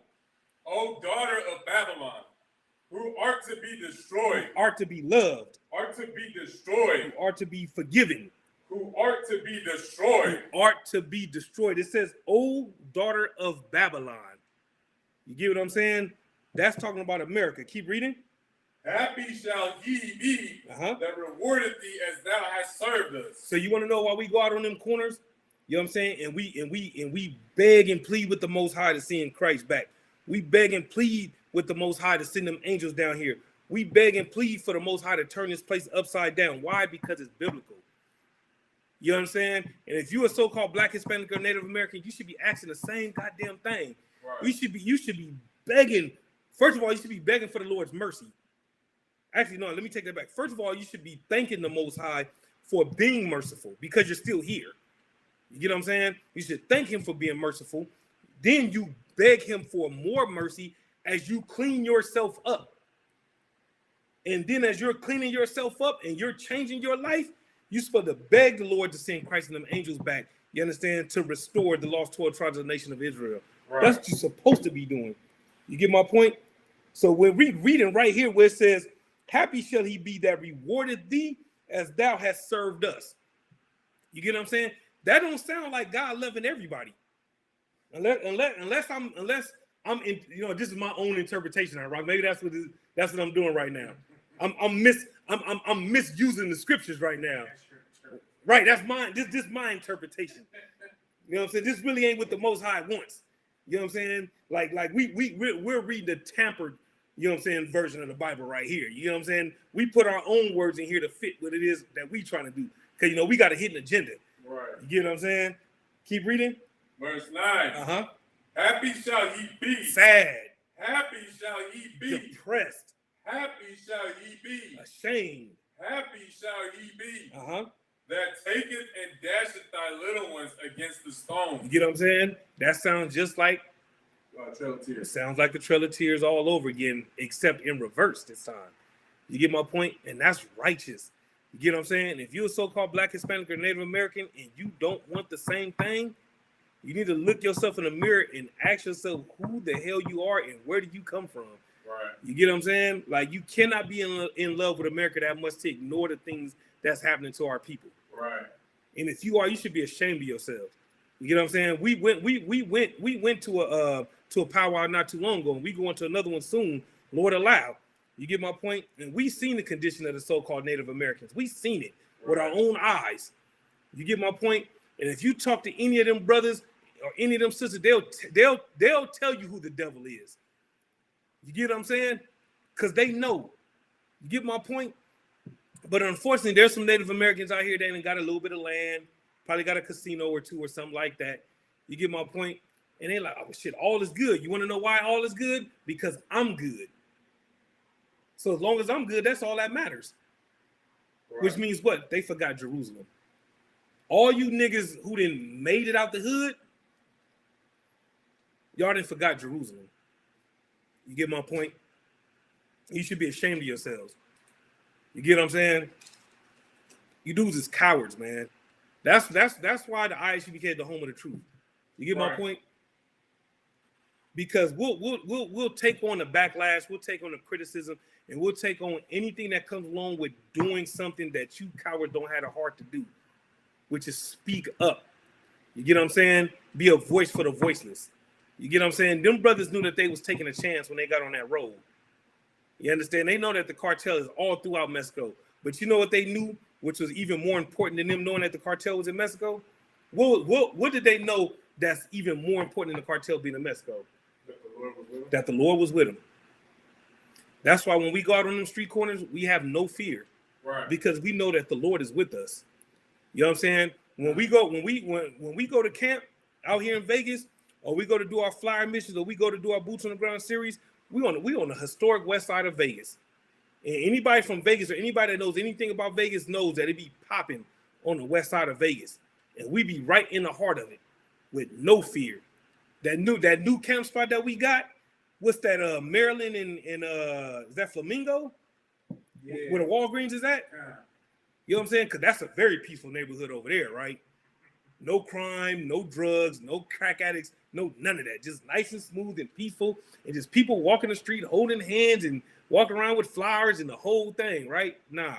O daughter of Babylon, who art to be destroyed. Who art to be loved. Art to be destroyed. Who art to be forgiven. Who art to be destroyed. Who art to be destroyed. It says, O daughter of Babylon. You get what I'm saying? That's talking about America. Keep reading. Happy shall ye be that rewarded thee as thou hast served us. So you want to know why we go out on them corners? You know what I'm saying? And we beg and plead with the Most High to send Christ back. We beg and plead with the Most High to send them angels down here. We beg and plead for the Most High to turn this place upside down. Why? Because it's biblical. You know what I'm saying? And if you're a so-called Black, Hispanic, or Native American, you should be asking the same goddamn thing. Right. You should be begging. First of all, you should be begging for the Lord's mercy. Actually, no, let me take that back. First of all, you should be thanking the Most High for being merciful because you're still here. You get what I'm saying? You should thank him for being merciful. Then you beg him for more mercy as you clean yourself up. And then as you're cleaning yourself up and you're changing your life, you're supposed to beg the Lord to send Christ and them angels back, you understand, to restore the lost 12 tribes of the nation of Israel. Right. That's what you're supposed to be doing. You get my point? So we're reading right here where it says, happy shall he be that rewarded thee as thou hast served us. You get what I'm saying? That don't sound like God loving everybody. Unless I'm in, you know, this is my own interpretation, right? Maybe that's what I'm doing right now. I'm misusing the scriptures right now. Right, that's mine. This my interpretation. You know what I'm saying? This really ain't what the Most High wants. You know what I'm saying? Like we're reading the tampered, you know what I'm saying, version of the Bible right here. You know what I'm saying? We put our own words in here to fit what it is that we trying to do. Because, you know, we got a hidden agenda. Right. You get what I'm saying? Keep reading. Verse 9. Happy shall ye be. Sad. Happy shall ye be. Depressed. Happy shall ye be. Ashamed. Happy shall ye be. That taketh and dasheth thy little ones against the stone. You get what I'm saying? That sounds just like Trail of Tears. It sounds like the Trail of Tears all over again, except in reverse this time. You get my point? And that's righteous. You get what I'm saying? If you're a so-called Black, Hispanic, or Native American and you don't want the same thing, you need to look yourself in the mirror and ask yourself who the hell you are and where did you come from? Right. You get what I'm saying? Like, you cannot be in love with America that much to ignore the things that's happening to our people. Right. And if you are, you should be ashamed of yourselves. You get what I'm saying? We went to a powwow not too long ago, and we going to another one soon, Lord allow. You get my point? And we seen the condition of the so-called Native Americans. We seen it with our own eyes. You get my point? And if you talk to any of them brothers or any of them sisters, they'll tell you who the devil is. You get what I'm saying? Because they know. You get my point? But unfortunately, there's some Native Americans out here that ain't got a little bit of land, probably got a casino or two or something like that. You get my point? And they're like, oh shit, all is good. You want to know why all is good? Because I'm good. So as long as I'm good, that's all that matters. Right. Which means what? They forgot Jerusalem. All you niggas who done made it out the hood, y'all done forgot Jerusalem. You get my point? You should be ashamed of yourselves. You get what I'm saying? You dudes is cowards, man. That's why the ISUPK is the home of the truth. You get my point? Because we'll take on the backlash, we'll take on the criticism, and we'll take on anything that comes along with doing something that you cowards don't have the heart to do, which is speak up. You get what I'm saying? Be a voice for the voiceless. You get what I'm saying? Them brothers knew that they was taking a chance when they got on that road. You understand? They know that the cartel is all throughout Mexico. But you know what they knew, which was even more important than them knowing that the cartel was in Mexico? What did they know that's even more important than the cartel being in Mexico? That the Lord was with them. That's why when we go out on them street corners, we have no fear. Right. Because we know that the Lord is with us. You know what I'm saying? When we go to camp out here in Vegas, or we go to do our flyer missions, or we go to do our boots on the ground series, we on the historic west side of Vegas. And anybody from Vegas or anybody that knows anything about Vegas knows that it be popping on the west side of Vegas. And we be right in the heart of it with no fear. That new camp spot that we got, what's that, Maryland and is that Flamingo? Yeah. Where the Walgreens is at? Yeah. You know what I'm saying? Because that's a very peaceful neighborhood over there, right? No crime, no drugs, no crack addicts, no none of that. Just nice and smooth and peaceful, and just people walking the street holding hands and walking around with flowers and the whole thing, right? Nah,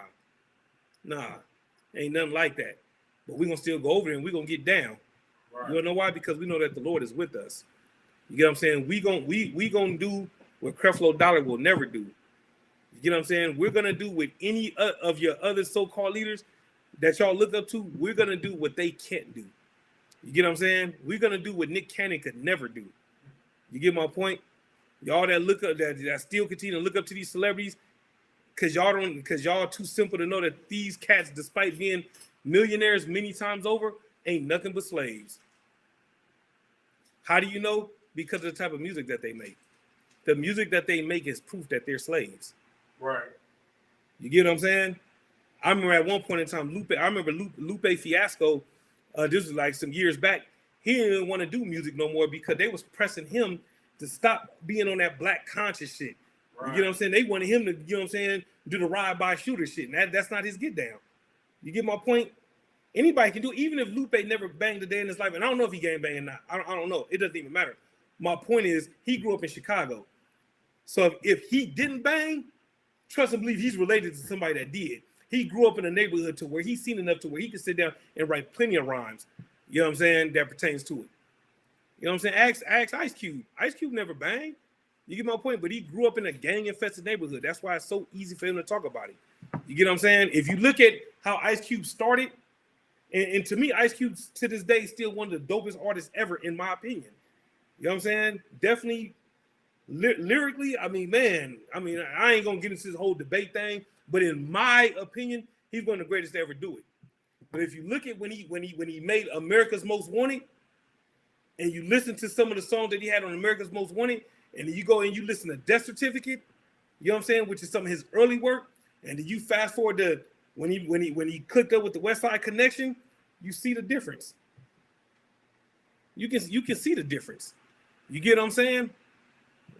ain't nothing like that. But we're gonna still go over there and we're gonna get down. Right. You know why? Because we know that the Lord is with us. You get what I'm saying? We gonna do what Creflo Dollar will never do. You get what I'm saying? We're gonna do with any of your other so-called leaders that y'all look up to. We're gonna do what they can't do. You get what I'm saying? We're gonna do what Nick Cannon could never do. You get my point? Y'all that look up that still continue to look up to these celebrities, because y'all too simple to know that these cats, despite being millionaires many times over, ain't nothing but slaves. How do you know? Because of the type of music that they make. The music that they make is proof that they're slaves. Right. You get what I'm saying? I remember at one point in time, Lupe Fiasco, this was like some years back, he didn't want to do music no more because they was pressing him to stop being on that black conscious shit. Right. You get what I'm saying? They wanted him to, you know what I'm saying, do the ride-by shooter shit. And that's not his get down. You get my point? Anybody can do it, even if Lupe never banged a day in his life. And I don't know if he gang banging or not. I don't know. It doesn't even matter. My point is, he grew up in Chicago. So if he didn't bang, trust and believe he's related to somebody that did. He grew up in a neighborhood to where he's seen enough to where he can sit down and write plenty of rhymes. You know what I'm saying? That pertains to it. You know what I'm saying? Ask Ice Cube. Ice Cube never banged. You get my point? But he grew up in a gang-infested neighborhood. That's why it's so easy for him to talk about it. You get what I'm saying? If you look at how Ice Cube started, and to me, Ice Cube to this day is still one of the dopest artists ever, in my opinion. You know what I'm saying? Definitely lyrically, I mean, I ain't gonna get into this whole debate thing, but in my opinion, he's one of the greatest to ever do it. But if you look at when he made America's Most Wanted, and you listen to some of the songs that he had on America's Most Wanted, and then you go and you listen to Death Certificate, you know what I'm saying, which is some of his early work, and then you fast forward to when he clicked up with the West Side Connection, you see the difference. You can see the difference. You get what I'm saying?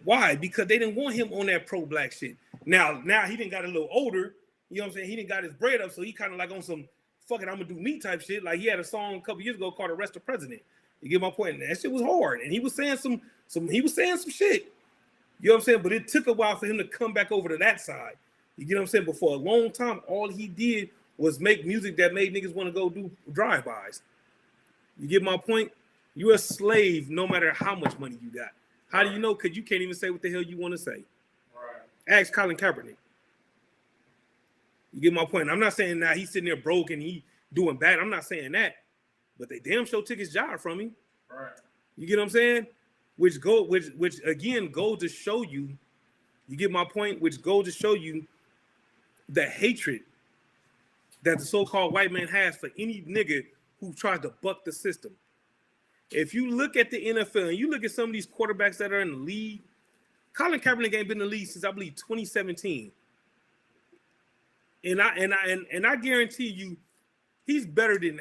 Why? Because they didn't want him on that pro-black shit. Now he didn't got a little older. You know what I'm saying? He didn't got his bread up, so he kind of like on some fucking I'm gonna do me type shit. Like he had a song a couple years ago called "Arrest the President." You get my point? And that shit was hard, and he was saying some shit. You know what I'm saying? But it took a while for him to come back over to that side. You get what I'm saying? But for a long time, all he did was make music that made niggas want to go do drive-bys. You get my point? You're a slave no matter how much money you got. How do you know? Because you can't even say what the hell you want to say. Right. Ask Colin Kaepernick. You get my point? I'm not saying that he's sitting there broke and he doing bad. I'm not saying that. But they damn sure took his job from him. Right. You get what I'm saying? Which again goes to show you, you get my point, which goes to show you the hatred that the so-called white man has for any nigga who tries to buck the system. If you look at the NFL and you look at some of these quarterbacks that are in the league, Colin Kaepernick ain't been in the league since I believe 2017. And I guarantee you, he's better than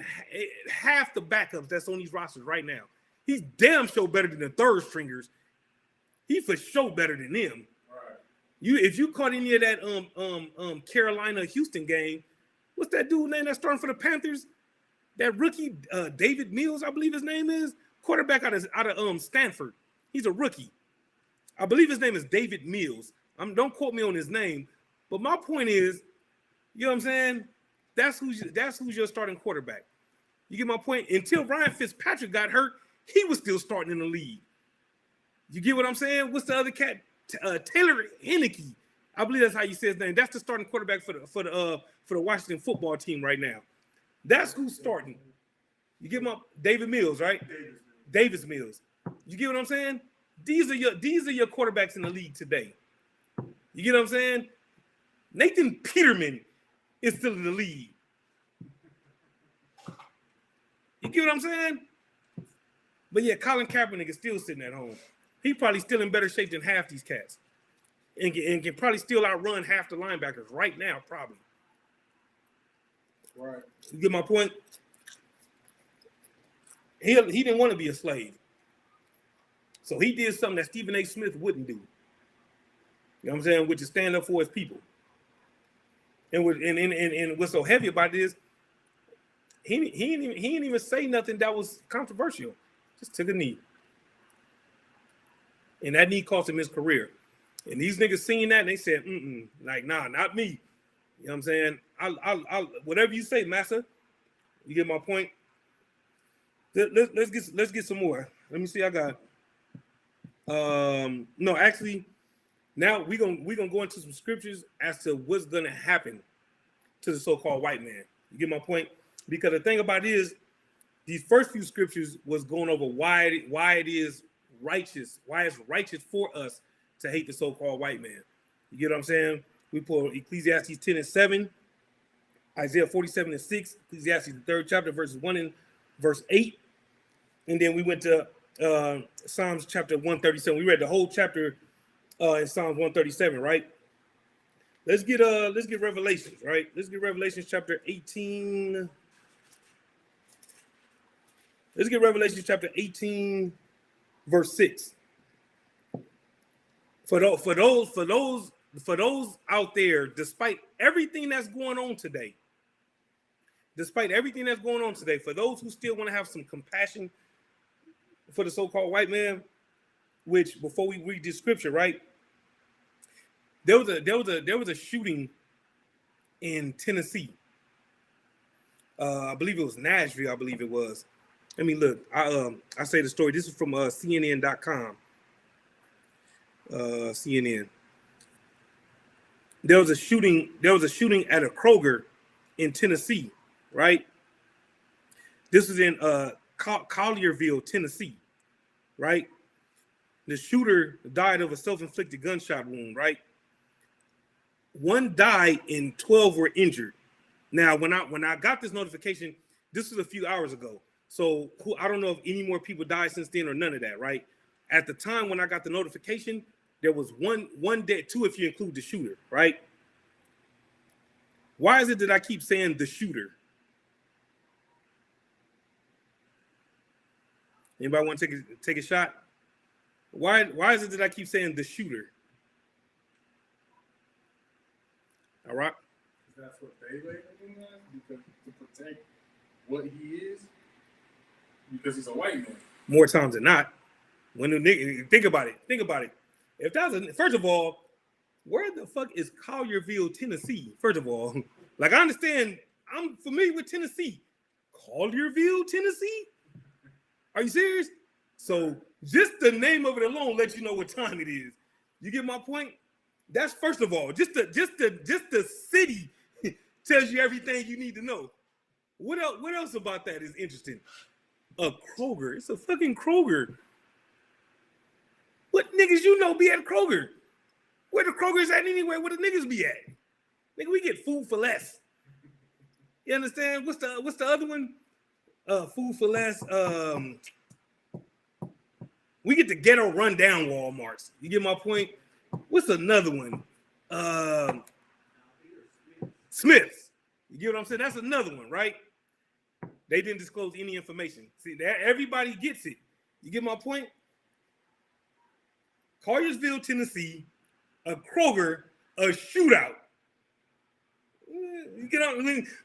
half the backups that's on these rosters right now. He's damn sure better than the third stringers. He for sure better than them. Right. If you caught any of that Carolina Houston game, what's that dude name that's starting for the Panthers? That rookie, David Mills, I believe his name is, quarterback out of Stanford. He's a rookie. I believe his name is David Mills. Don't quote me on his name, but my point is, you know what I'm saying? That's who's your starting quarterback. You get my point? Until Ryan Fitzpatrick got hurt, he was still starting in the league. You get what I'm saying? What's the other cat? Taylor Heineke. I believe that's how you say his name. That's the starting quarterback for the Washington football team right now. That's who's starting. You get my David Mills, right? Davis Mills. You get what I'm saying? These are your quarterbacks in the league today. You get what I'm saying? Nathan Peterman is still in the league. You get what I'm saying? But yeah, Colin Kaepernick is still sitting at home. He's probably still in better shape than half these cats. And can probably still outrun half the linebackers right now, probably. Right. You get my point? He didn't want to be a slave. So he did something that Stephen A. Smith wouldn't do. You know what I'm saying? Which is stand up for his people. And what's so heavy about this, he didn't even say nothing that was controversial. Just took a knee. And that knee cost him his career. And these niggas seen that and they said, like, nah, not me. You know what I'm saying? I'll whatever you say, massa. You get my point? Let's get some more. Let me see. I got no, actually, now we're gonna go into some scriptures as to what's gonna happen to the so-called white man. You get my point? Because the thing about it is, these first few scriptures was going over why it is righteous, why it's righteous for us to hate the so-called white man. You get what I'm saying? We pulled Ecclesiastes 10 and 7, Isaiah 47 and 6, Ecclesiastes the 3rd chapter, verses 1 and verse 8. And then we went to Psalms chapter 137. We read the whole chapter in Psalms 137, right? Let's get Revelations, right? Let's get Revelations chapter 18. Let's get Revelation chapter 18, verse 6. For those out there, despite everything that's going on today, for those who still want to have some compassion for the so-called white man, which before we read this scripture, right? There was a shooting in Tennessee. I believe it was Nashville. I believe it was. Let me look. I say the story. This is from CNN.com. CNN. There was a shooting at a Kroger in Tennessee, right? This was in Collierville, Tennessee, right? The shooter died of a self-inflicted gunshot wound, right? 1 died and 12 were injured. Now, when I got this notification, this was a few hours ago. So I don't know if any more people died since then or none of that, right? At the time when I got the notification, there was one dead, two if you include the shooter, right? Why is it that I keep saying the shooter? Anybody want to take a shot? Why is it that I keep saying the shooter? All right. That's what they label him as, because to protect what he is, because he's a white man. More times than not. When the nigga, think about it. If that's first of all, where the fuck is Collierville, Tennessee? First of all, like I understand, I'm familiar with Tennessee. Collierville, Tennessee? Are you serious? So just the name of it alone lets you know what time it is. You get my point? That's first of all, just the city tells you everything you need to know. What else about that is interesting? A Kroger. It's a fucking Kroger. What niggas you know be at Kroger? Where the Kroger's at anyway? Where the niggas be at? Nigga, we get food for less. You understand? What's the other one? Food for less. We get the ghetto rundown Walmarts. You get my point? What's another one? Smith's. You get what I'm saying? That's another one, right? They didn't disclose any information. See, everybody gets it. You get my point? Collierville, Tennessee, a Kroger, a shootout. You get what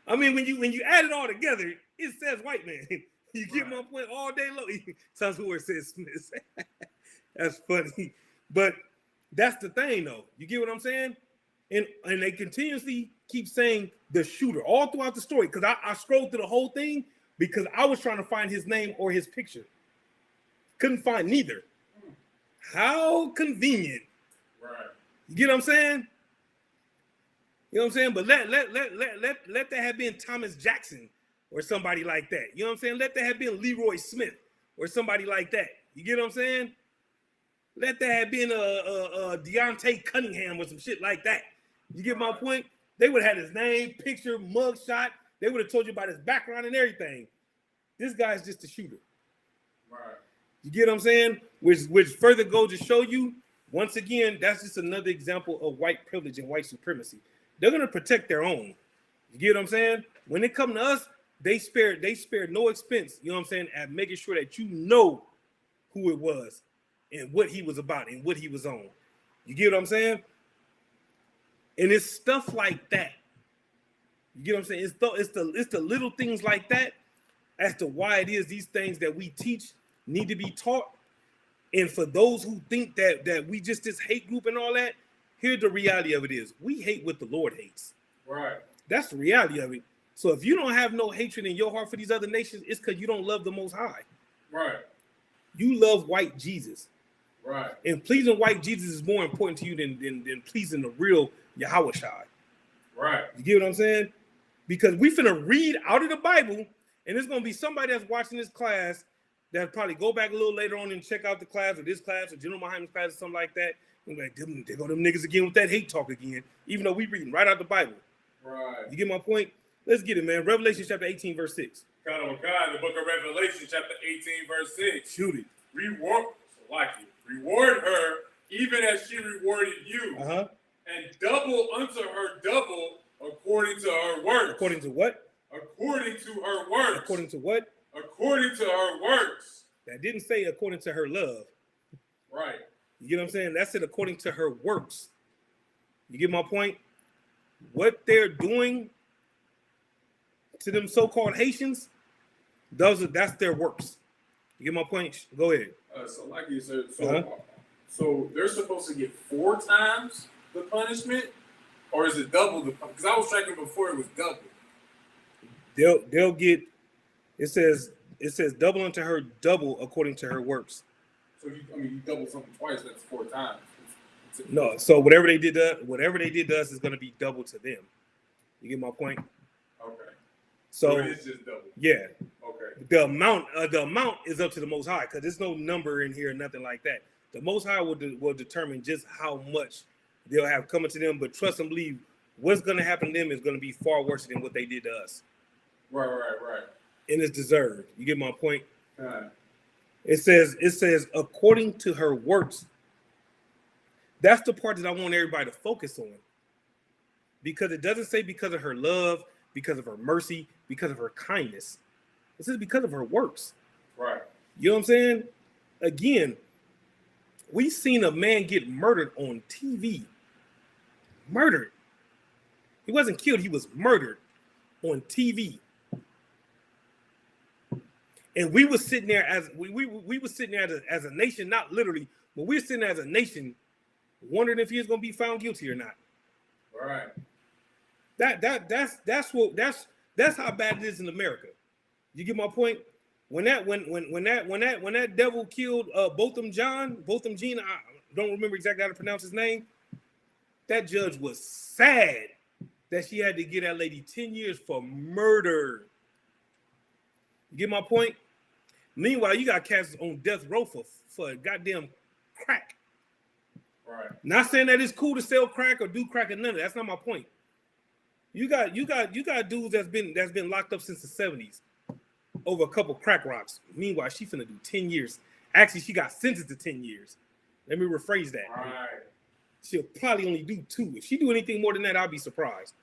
I mean, when you add it all together, it says white man. You get my point all day long. Sounds who it says Smith. That's funny. But that's the thing, though. You get what I'm saying? And they continuously keep saying the shooter all throughout the story. Because I scrolled through the whole thing because I was trying to find his name or his picture. Couldn't find neither. How convenient. Right. You get what I'm saying? You know what I'm saying? But let that have been Thomas Jackson or somebody like that. You know what I'm saying? Let that have been Leroy Smith or somebody like that. You get what I'm saying? Let that have been Deontay Cunningham or some shit like that. You get my point? They would have had his name, picture, mugshot. They would have told you about his background and everything. This guy's just a shooter. Right. You get what I'm saying? Which further goes to show you, once again, that's just another example of white privilege and white supremacy. They're gonna protect their own. You get what I'm saying? When it comes to us, they spared no expense, you know what I'm saying, at making sure that you know who it was and what he was about and what he was on. You get what I'm saying? And it's stuff like that. You get what I'm saying? It's the little things like that as to why it is these things that we teach need to be taught. And for those who think that we just this hate group and all that, here's the reality of it is we hate what the Lord hates. Right. That's the reality of it. So if you don't have no hatred in your heart for these other nations, it's because you don't love the Most High. Right. You love white Jesus. Right. And pleasing white Jesus is more important to you than pleasing the real Yahweh Shai. Right. You get what I'm saying? Because we finna read out of the Bible, and there's gonna be somebody that's watching this class that probably go back a little later on and check out the class or this class or General Muhammad's class or something like that. And like, there go them niggas again with that hate talk again, even though we reading right out the Bible. Right. You get my point? Let's get it, man. Revelation chapter 18, verse 6. God, the book of Revelation, chapter 18, verse 6. Shoot it. Reward her, even as she rewarded you. Uh-huh. And double unto her double according to her works. According to what? According to her works. According to what? According to her works. That didn't say according to her love. Right. You get what I'm saying? That's it according to her works. You get my point? What they're doing to them so-called Haitians, that's their works. You get my point? Go ahead. So like you said, so they're supposed to get 4 times the punishment, or is it double the? Because I was tracking before it was double. They'll get. It says double unto her double according to her works. So you double something twice. That's 4 times. No, so whatever they did to us is going to be double to them. You get my point? Okay. So it is just double. Yeah. Okay. The amount is up to the Most High because there's no number in here, nothing like that. The Most High will determine just how much they'll have coming to them. But trust and believe, what's going to happen to them is going to be far worse than what they did to us. Right. and it's deserved. You get my point? God. It says according to her works. That's the part that I want everybody to focus on. Because it doesn't say because of her love, because of her mercy, because of her kindness. It says because of her works. Right. You know what I'm saying? Again, we seen a man get murdered on TV. Murdered. He wasn't killed, he was murdered on TV. And we were sitting there as we were sitting there as a nation, not literally, but we were sitting there as a nation wondering if he was gonna be found guilty or not. Right. That's how bad it is in America. You get my point? When that devil killed Botham Jean, I don't remember exactly how to pronounce his name. That judge was sad that she had to give that lady 10 years for murder. You get my point? Meanwhile, you got cats on death row for goddamn crack. Right. Not saying that it's cool to sell crack or do crack or none of that. That's not my point. You got dudes that's been locked up since the 70s over a couple crack rocks. Meanwhile, she finna do 10 years. Actually, she got sentenced to 10 years. Let me rephrase that. Right. She'll probably only do 2. If she do anything more than that, I'll be surprised.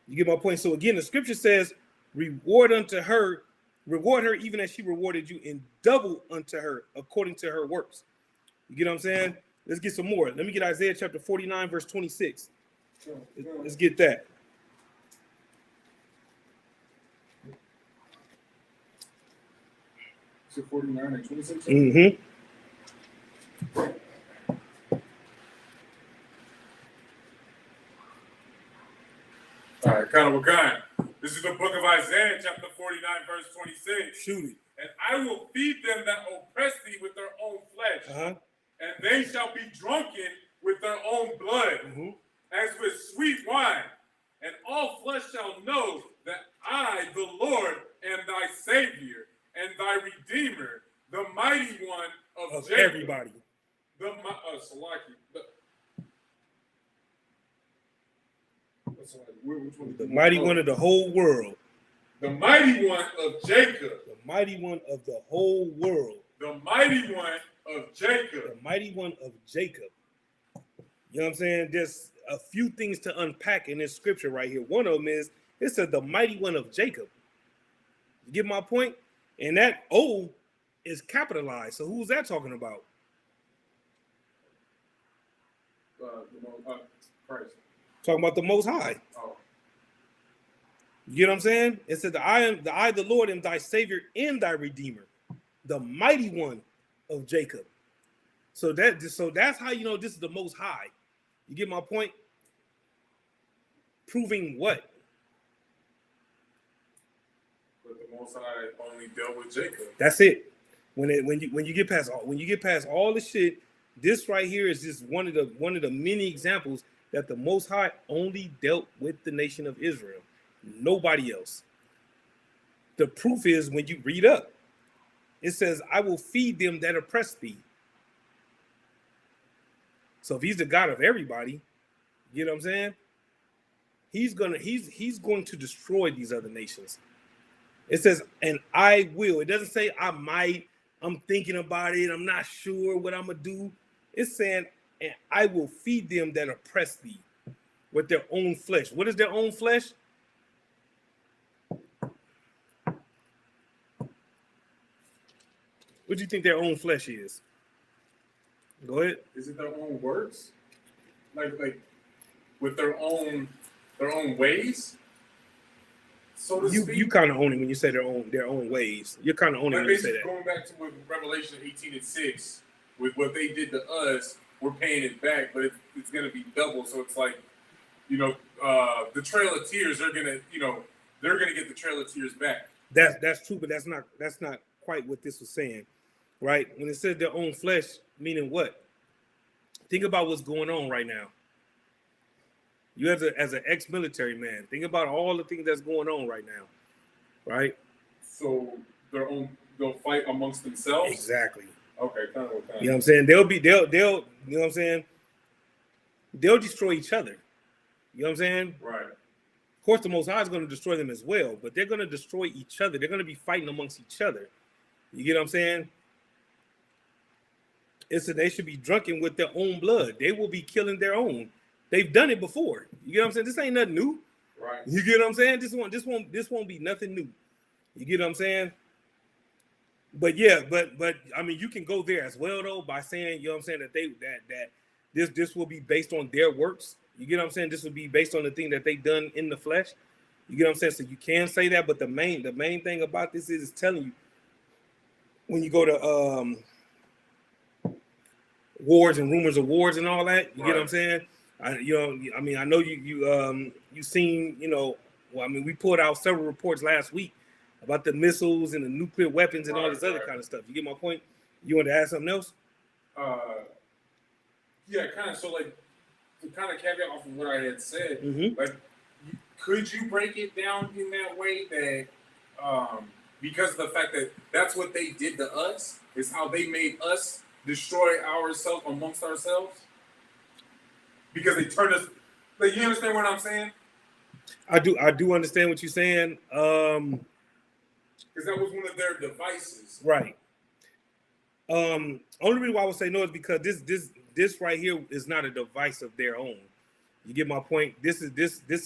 You get my point? So again, the scripture says, reward her even as she rewarded you, and double unto her according to her works. You get what I'm saying? Let's get some more. Let me get Isaiah chapter 49, verse 26. Let's get that. Is it 49 and 26? Mm-hmm. All right, kind of what kind. This is the book of Isaiah, chapter 49, verse 26. Shoot it. And I will feed them that oppress thee with their own flesh, and they shall be drunken with their own blood, as with sweet wine. And all flesh shall know that I, the Lord, am thy Savior and thy Redeemer, the mighty one of Jacob. Everybody. The mighty one of the whole world. The mighty one of Jacob. The mighty one of the whole world. The mighty one of Jacob. The mighty one of Jacob. You know what I'm saying? There's a few things to unpack in this scripture right here. One of them is, it said the mighty one of Jacob. You get my point? And that O is capitalized. So who's that talking about? Christ. Talking about the Most High. Oh. You get what I'm saying? It said, I, the Lord, am thy Savior and thy Redeemer, the mighty one of Jacob. So that's how you know this is the Most High. You get my point? Proving what? But the Most High only dealt with Jacob. That's it. When you get past all the shit, this right here is just one of the many examples that the Most High only dealt with the nation of Israel, nobody else. The proof is when you read up, it says, "I will feed them that oppress thee." So if he's the God of everybody, you know what I'm saying? He's going to destroy these other nations. It says, "And I will." It doesn't say I might. I'm thinking about it. I'm not sure what I'm gonna do. It's saying, "And I will feed them that oppress thee with their own flesh." What is their own flesh? What do you think their own flesh is? Go ahead. Is it their own works? Like with their own ways? So to speak? You kind of own it when you say their own ways. You're kind of owning it when you say that. Going back to what Revelation 18:6, with what they did to us, we're paying it back, but it's going to be double. So it's like, the Trail of Tears, they're going to get the Trail of Tears back. That's true, but that's not quite what this was saying, right? When it says their own flesh, meaning what? Think about what's going on right now. You as an ex-military man, think about all the things that's going on right now, right? So they'll fight amongst themselves? Exactly. Okay, kind of. You know what I'm saying? They'll you know what I'm saying? They'll destroy each other. You know what I'm saying? Right. course, the Most High is going to destroy them as well, but they're going to destroy each other. They're going to be fighting amongst each other. You get what I'm saying? It's that they should be drunken with their own blood. They will be killing their own. They've done it before. You get what I'm saying? This ain't nothing new. Right. You get what I'm saying? This won't be nothing new. You get what I'm saying? But yeah, but I mean, you can go there as well though by saying, you know what I'm saying, that this will be based on their works. You get what I'm saying? This will be based on the thing that they done in the flesh. You get what I'm saying? So you can say that, but the main thing about this is telling you when you go to wars and rumors of wars and all that. You get what I'm saying? I know you seen, well, I mean, we pulled out several reports last week about the missiles and the nuclear weapons and all this other kind of stuff. You get my point? You want to add something else? Yeah, kind of. So, like, to kind of caveat off of what I had said, like, could you break it down in that way that, because of the fact that that's what they did to us, is how they made us destroy ourselves amongst ourselves? Because they turned us, like, you understand what I'm saying? I do understand what you're saying. Because that was one of their devices. Right. Only reason why I would say no is because this right here is not a device of their own. You get my point? This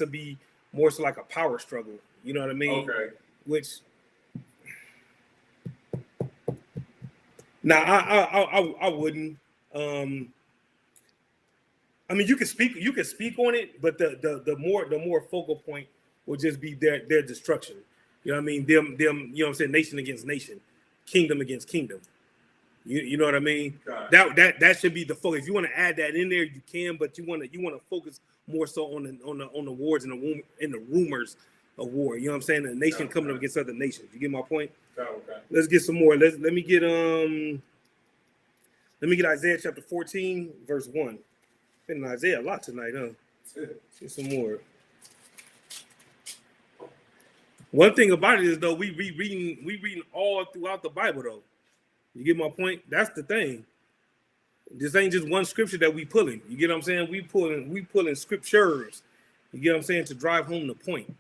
will be more so like a power struggle. You know what I mean? Okay. Which now I wouldn't. I mean, you can speak on it, but the more focal point will just be their destruction. You know what I mean? Them, you know what I'm saying, nation against nation, kingdom against kingdom. You know what I mean? That should be the focus. If you want to add that in there, you can, but you want to focus more so on the wars and the rumors of war. You know what I'm saying? The nation coming up against other nations. You get my point? Okay. Let's get some more. Let me get Isaiah chapter 14, verse 1. Been in Isaiah a lot tonight, huh? Get some more. One thing about it is though, we reading all throughout the Bible though. You get my point? That's the thing. This ain't just one scripture that we pulling. You get what I'm saying? We pulling scriptures. You get what I'm saying? To drive home the point.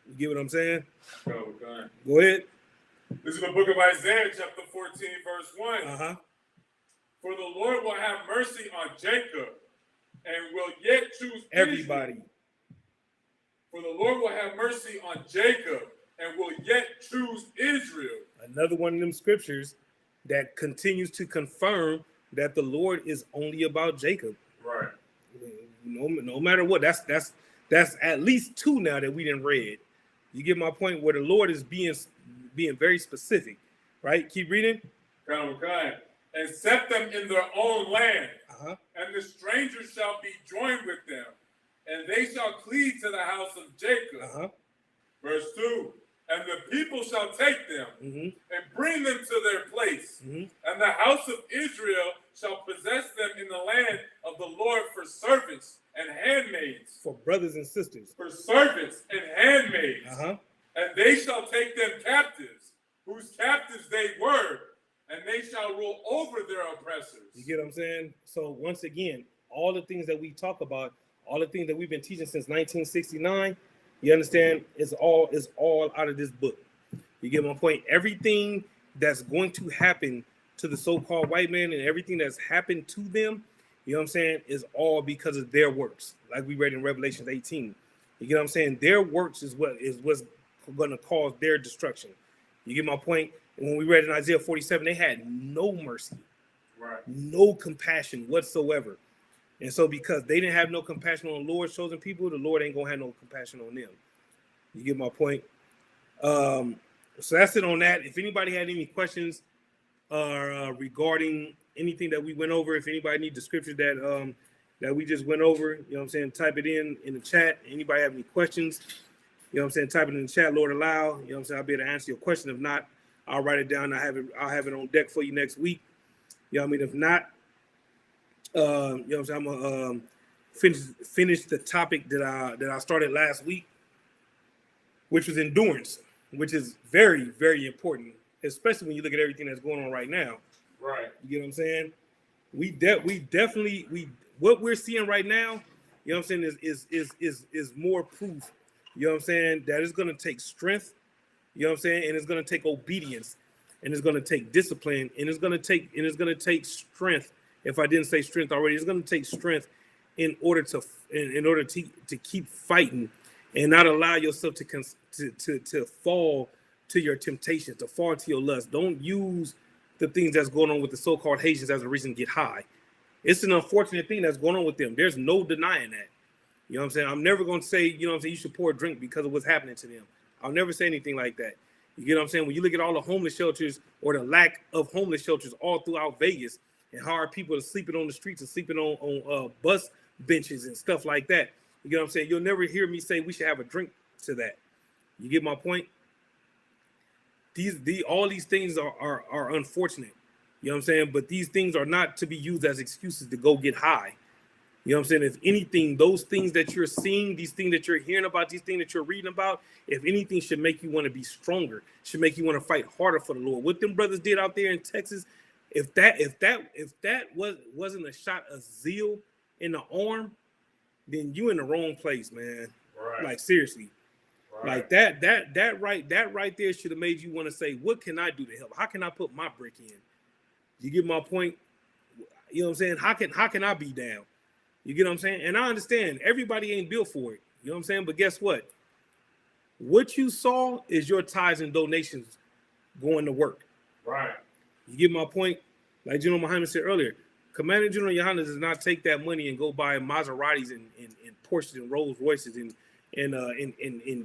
You get what I'm saying? Okay. Go ahead. This is the book of Isaiah, chapter 14, verse 1. Uh-huh. For the Lord will have mercy on Jacob and will yet choose everybody. Israel. For the Lord will have mercy on Jacob and will yet choose Israel. Another one of them scriptures that continues to confirm that the Lord is only about Jacob. Right. No matter what. That's at least two now that we didn't read. You get my point where the Lord is being very specific. Right? Keep reading. Okay. And set them in their own land. Uh-huh. And the strangers shall be joined with them. And they shall cleave to the house of Jacob. Uh-huh. Verse 2. And the people shall take them and bring them to their place. And the house of Israel shall possess them in the land of the Lord for servants and handmaids. For brothers and sisters. For servants and handmaids. Uh-huh. And they shall take them captives, whose captives they were, and they shall rule over their oppressors. You get what I'm saying? So once again, all the things that we talk about, all the things that we've been teaching since 1969, you understand, is all out of this book. You get my point? Everything that's going to happen to the so-called white man and everything that's happened to them, you know what I'm saying, is all because of their works. Like we read in Revelation 18. You get what I'm saying? Their works is what's going to cause their destruction. You get my point? And when we read in Isaiah 47, they had no mercy. Right. No compassion whatsoever. And so because they didn't have no compassion on the Lord's chosen people, the Lord ain't going to have no compassion on them. You get my point? So that's it on that. If anybody had any questions regarding anything that we went over, if anybody needs the scripture that we just went over, you know what I'm saying, type it in the chat. Anybody have any questions, you know what I'm saying, type it in the chat, Lord allow. You know what I'm saying, I'll be able to answer your question. If not, I'll write it down. I'll have it on deck for you next week. You know what I mean? If not, you know what I'm saying, I'm gonna finish the topic that I started last week, which was endurance, which is very, very important, especially when you look at everything that's going on right now. Right. You get what I'm saying? We definitely what we're seeing right now, you know what I'm saying, is more proof You know what I'm saying? That is going to take strength. You know what I'm saying? And it's going to take obedience, and it's going to take discipline, and it's going to take strength. If I didn't say strength already, it's going to take strength in order to keep fighting and not allow yourself to fall to your temptations, to fall to your lust. Don't use the things that's going on with the so-called Haitians as a reason to get high. It's an unfortunate thing that's going on with them. There's no denying that. You know what I'm saying? I'm never going to say, you know what I'm saying, you should pour a drink because of what's happening to them. I'll never say anything like that. You get what I'm saying? When you look at all the homeless shelters or the lack of homeless shelters all throughout Vegas, and how our people are sleeping on the streets and sleeping on bus benches and stuff like that. You get what I'm saying? You'll never hear me say we should have a drink to that. You get my point? All these things are unfortunate. You know what I'm saying? But these things are not to be used as excuses to go get high. You know what I'm saying? If anything, those things that you're seeing, these things that you're hearing about, these things that you're reading about, if anything, should make you want to be stronger, should make you want to fight harder for the Lord. What them brothers did out there in Texas, if that wasn't a shot of zeal in the arm, then you in the wrong place, man. Right. Like seriously. Right. Like that right there should have made you want to say, what can I do to help? How can I put my brick in? You get my point? You know what I'm saying? How can I be down? You get what I'm saying? And I understand everybody ain't built for it. You know what I'm saying? But guess what? What you saw is your tithes and donations going to work. Right. You get my point? Like General Muhammad said earlier, Commander General Yohana does not take that money and go buy Maseratis and Porsches and Rolls Royces and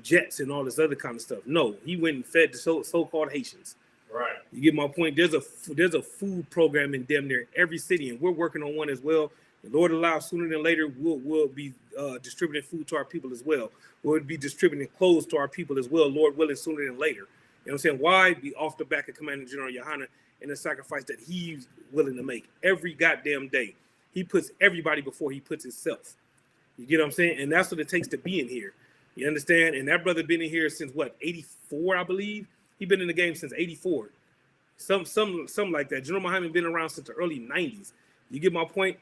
jets and all this other kind of stuff. No, he went and fed the so-called Haitians. Right. You get my point? There's a food program in damn near every city, and we're working on one as well. The Lord allows, sooner than later, we'll be distributing food to our people as well. We'll be distributing clothes to our people as well, Lord willing, sooner than later. You know what I'm saying? Why? Be off the back of Commander General Yohana and the sacrifice that he's willing to make every goddamn day. He puts everybody before he puts himself. You get what I'm saying? And that's what it takes to be in here. You understand? And that brother been in here since what, 84, I believe? He been in the game since 84. Something like that. General Muhammad been around since the early 90s. You get my point?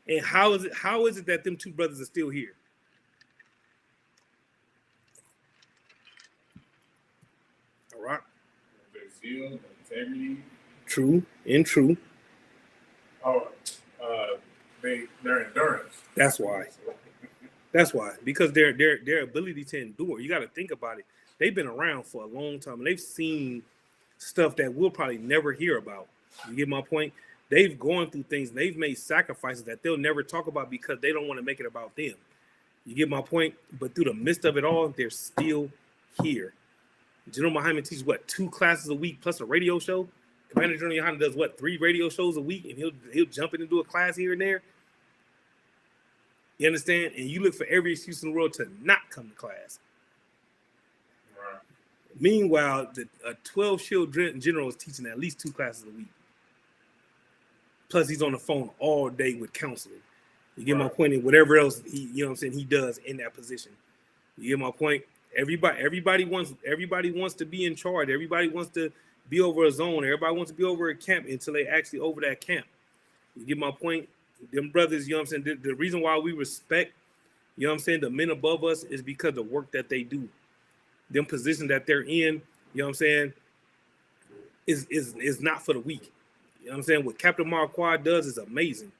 And how is it that them two brothers are still here? All right. Their zeal, their integrity. True and true. Oh, their endurance. That's why. That's why. Because their ability to endure. You got to think about it. They've been around for a long time, and they've seen stuff that we'll probably never hear about. You get my point? They've gone through things, and they've made sacrifices that they'll never talk about because they don't want to make it about them. You get my point? But through the midst of it all, they're still here. General Muhammad teaches, 2 classes a week plus a radio show? Commander General Yohana does, 3 radio shows a week, and he'll jump in and do a class here and there? You understand? And you look for every excuse in the world to not come to class. Right. Meanwhile, a 12-shield general is teaching at least 2 classes a week. Plus, he's on the phone all day with counseling. You get my point? And whatever else he does in that position. You get my point? Everybody wants to be in charge. Everybody wants to be over a zone. Everybody wants to be over a camp until they actually over that camp. You get my point? Them brothers, you know what I'm saying? The reason why we respect, you know what I'm saying, the men above us is because of the work that they do. Them positions that they're in, you know what I'm saying, is not for the weak. You know what I'm saying? What Captain Marquardt does is amazing.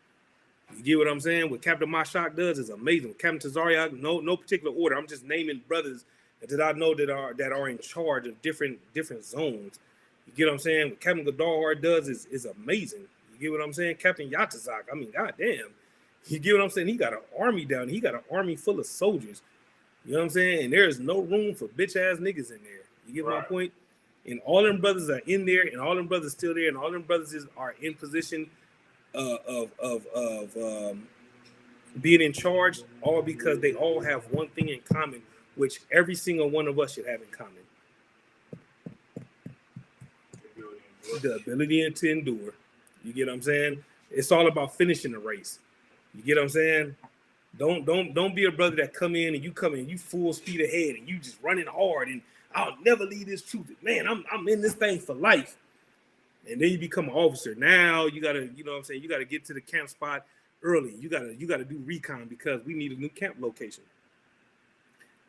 You get what I'm saying? What Captain Mashak does is amazing. What Captain Tazariak, no particular order. I'm just naming brothers that I know that are in charge of different zones. You get what I'm saying? What Captain Gadar does is amazing. You get what I'm saying? Captain Yatazak, I mean, goddamn. You get what I'm saying? He got an army down. He got an army full of soldiers. You know what I'm saying? And there is no room for bitch ass niggas in there. You get my point? And all them brothers are in there, and all them brothers still there, and all them brothers are in position of being in charge, all because they all have one thing in common, which every single one of us should have in common: the ability to endure. You get what I'm saying? It's all about finishing the race. You get what I'm saying? Don't be a brother that come in and you full speed ahead and you just running hard and I'll never leave this truth. Man, I'm in this thing for life. And then you become an officer. Now you gotta, you know what I'm saying, you gotta get to the camp spot early. You gotta do recon because we need a new camp location.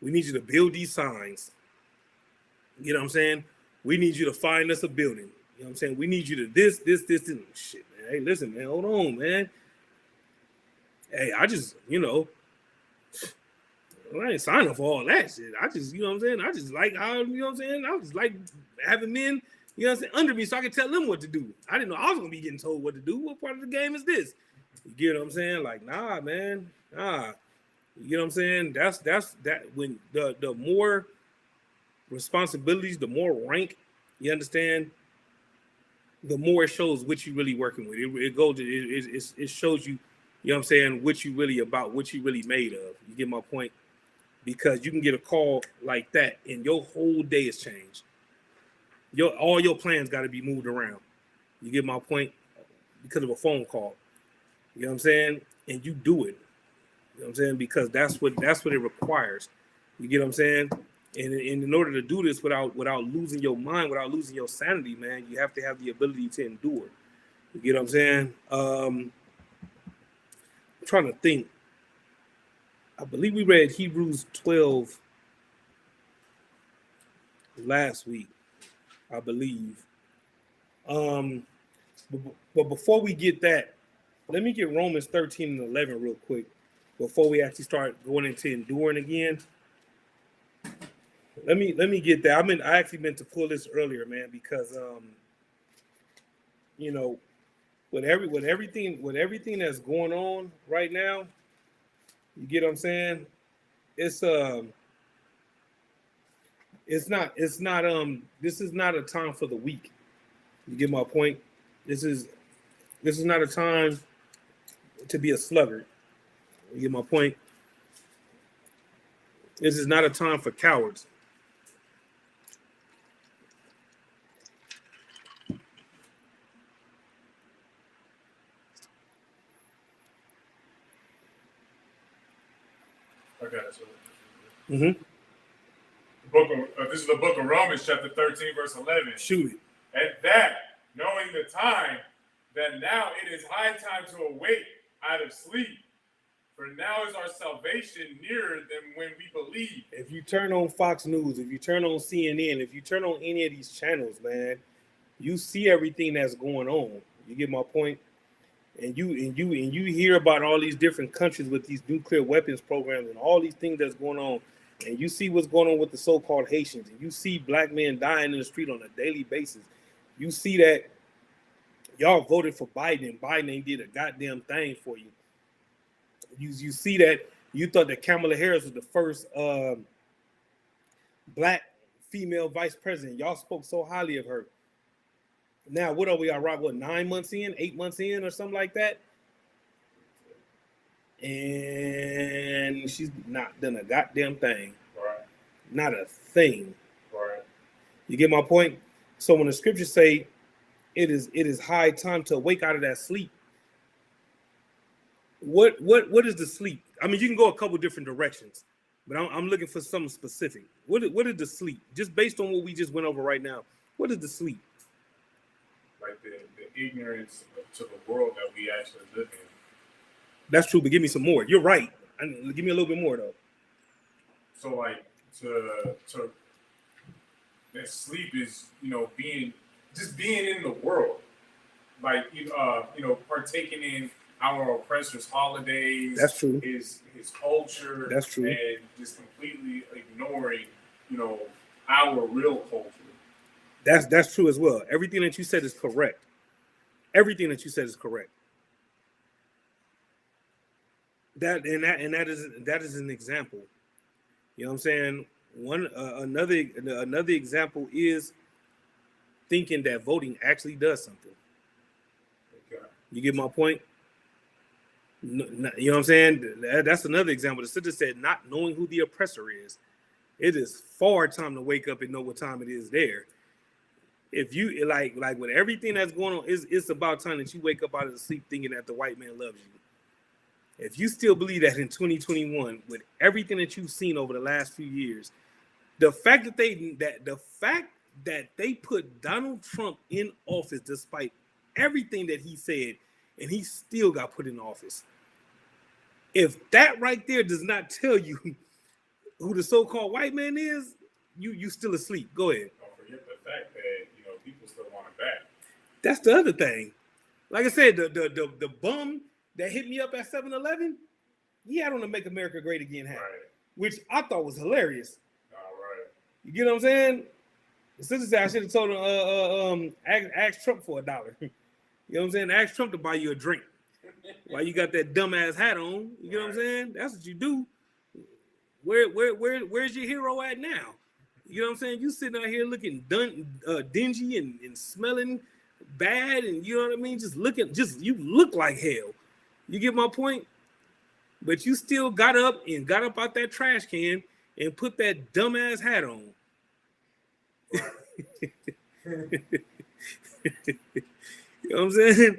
We need you to build these signs. You know what I'm saying? We need you to find us a building. You know what I'm saying? We need you to this. Shit, man. Hey, listen, man. Hold on, man. Hey, I just, I ain't signing for all that shit. I just, you know what I'm saying? I just like how, you know what I'm saying? I just like having men, you know what I'm saying, under me so I can tell them what to do. I didn't know I was going to be getting told what to do. What part of the game is this? You get what I'm saying? Like, nah, man. Nah. You know what I'm saying? That's that when the more responsibilities, the more rank, you understand, the more it shows what you really working with. It shows you, you know what I'm saying, what you really about, what you really made of. You get my point? Because you can get a call like that and your whole day has changed. All your plans got to be moved around. You get my point? Because of a phone call. You know what I'm saying? And you do it. You know what I'm saying? Because that's what it requires. You get what I'm saying? And in order to do this without losing your mind, without losing your sanity, man, you have to have the ability to endure. You get what I'm saying? I'm trying to think. I believe we read Hebrews 12 last week, I believe. But before we get that, let me get Romans 13 and 11 real quick before we actually start going into enduring again. Let me get that. I actually meant to pull this earlier, man, because with everything that's going on right now, you get what I'm saying? This is not this is not a time for the weak. You get my point? This is not a time to be a sluggard. You get my point? This is not a time for cowards. I got it. Mm-hmm. This is the book of Romans, chapter 13, verse 11. Shoot it. And that, knowing the time, that now it is high time to awake out of sleep. For now is our salvation nearer than when we believe. If you turn on Fox News, if you turn on CNN, if you turn on any of these channels, man, you see everything that's going on. You get my point? And you hear about all these different countries with these nuclear weapons programs and all these things that's going on. And you see what's going on with the so-called Haitians. And you see black men dying in the street on a daily basis. You see that y'all voted for Biden and Biden ain't did a goddamn thing for you. You see that you thought that Kamala Harris was the first black female vice president. Y'all spoke so highly of her. Now, what are we? What, 9 months in, 8 months in, or something like that? And she's not done a goddamn thing. Right. Not a thing. Right. You get my point? So when the scriptures say it is high time to wake out of that sleep, what is the sleep? I mean, you can go a couple different directions, but I'm looking for something specific. What is the sleep? Just based on what we just went over right now, what is the sleep? Like the ignorance to the world that we actually live in. That's true, but give me some more. You're right. Give me a little bit more though. So like to that sleep is being in the world, like partaking in our oppressors' holidays. That's true. His culture. That's true. And just completely ignoring our real culture. That's true as well. Everything that you said is correct. Everything that you said is correct. That is an example. You know what I'm saying? Another example is thinking that voting actually does something. Okay. You get my point? You know what I'm saying? That's another example. The sister said, not knowing who the oppressor is. It is far time to wake up and know what time it is there. If you like with everything that's going on, it's about time that you wake up out of the sleep thinking that the white man loves you. If you still believe that in 2021, with everything that you've seen over the last few years, the fact that they put Donald Trump in office despite everything that he said, and he still got put in office. If that right there does not tell you who the so-called white man is, you still asleep. Go ahead. Don't forget the fact that people still want it back. That's the other thing. Like I said, the bum that hit me up at 7-Eleven, he had on the Make America Great Again hat, Right. which I thought was hilarious. All right. You get what I'm saying? The sister said I should have told him, ask Trump for $1. You know what I'm saying? Ask Trump to buy you a drink while you got that dumbass hat on. You know what I'm saying? That's what you do. Where's your hero at now? You know what I'm saying? You sitting out here looking dingy and smelling bad, and you know what I mean? You look like hell. You get my point? But you still got up out that trash can and put that dumbass hat on. You know what I'm saying?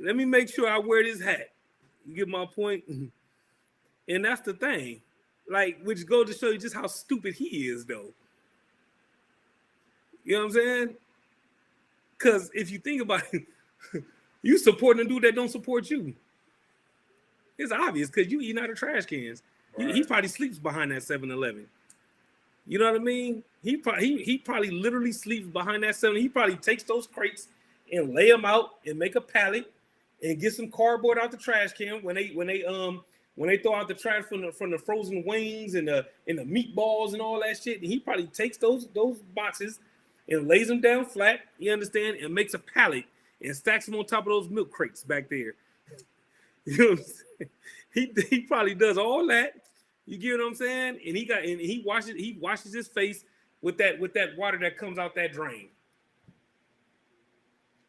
Let me make sure I wear this hat. You get my point? And that's the thing. Like, which goes to show you just how stupid he is, though. You know what I'm saying? Because if you think about it, you supporting a dude that don't support you. It's obvious because you eating out of trash cans. Right. He probably sleeps behind that 7-Eleven. You know what I mean? He probably literally sleeps behind that 7. He probably takes those crates and lay them out and make a pallet and get some cardboard out the trash can when they throw out the trash from the frozen wings and the meatballs and all that shit. And he probably takes those boxes and lays them down flat, you understand, and makes a pallet and stacks them on top of those milk crates back there. You know what I'm saying? He probably does all that. You get what I'm saying? And he washes his face with that water that comes out that drain.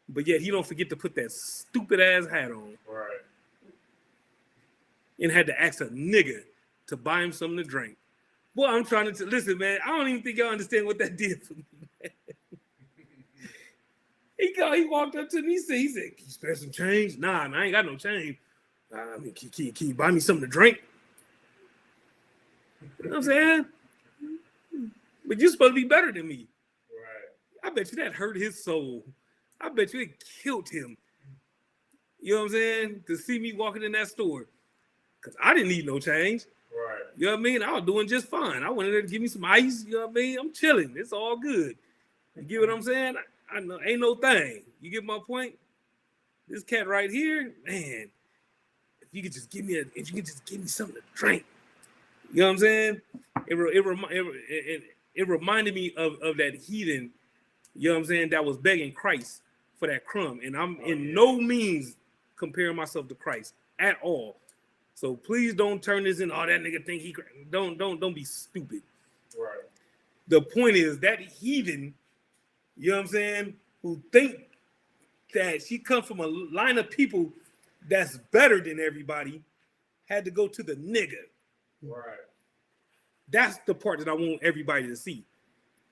But yet he don't forget to put that stupid ass hat on. Right. And had to ask a nigga to buy him something to drink. Boy, I'm trying to listen, man. I don't even think y'all understand what that did for me, man. He walked up to me. He said, "Can you spare some change?" Nah, I ain't got no change. I mean, can you buy me something to drink? You know what I'm saying? But you're supposed to be better than me. Right. I bet you that hurt his soul. I bet you it killed him. You know what I'm saying? To see me walking in that store. Because I didn't need no change. Right. You know what I mean? I was doing just fine. I wanted her to give me some ice. You know what I mean? I'm chilling. It's all good. You get what I'm saying? I know ain't no thing. You get my point? This cat right here, man. If you could just give me something to drink. You know what I'm saying? It reminded me of that heathen, you know what I'm saying, that was begging Christ for that crumb. And I'm in no means comparing myself to Christ at all. So please don't turn this in. Oh, that nigga think he don't be stupid. Right. The point is that heathen, you know what I'm saying, who think that she comes from a line of people that's better than everybody, had to go to the nigga. Right. That's the part that I want everybody to see.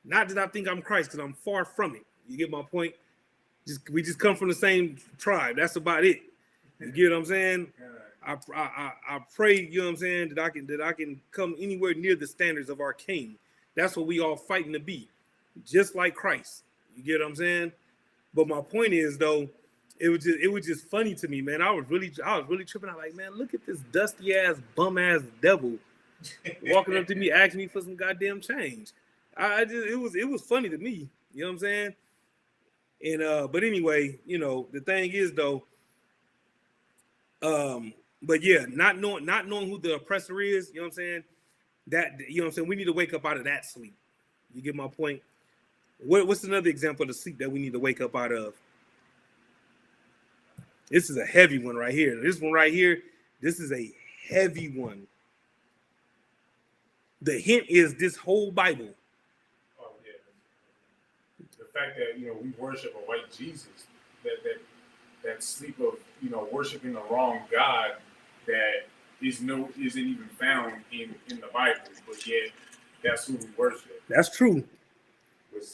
Not that I think I'm Christ, because I'm far from it. You get my point? We just come from the same tribe. That's about it. You get what I'm saying? I pray, you know what I'm saying, that I can come anywhere near the standards of our King. That's what we all fighting to be, just like Christ. You get what I'm saying? But my point is, though, it was just funny to me, man. I was really tripping out, like, man, look at this dusty ass bum ass devil walking up to me asking me for some goddamn change. It was funny to me. You know what I'm saying? And but anyway, you know, the thing is, though, but yeah, not knowing who the oppressor is, you know what I'm saying? That, you know what I'm saying, we need to wake up out of that sleep. You get my point? What's another example of the sleep that we need to wake up out of? This is a heavy one right here. This one right here, this is a heavy one. The hint is this whole Bible. Oh yeah. The fact that, you know, we worship a white Jesus, that sleep of, you know, worshiping the wrong God that isn't even found in the Bible, but yet that's who we worship. That's true.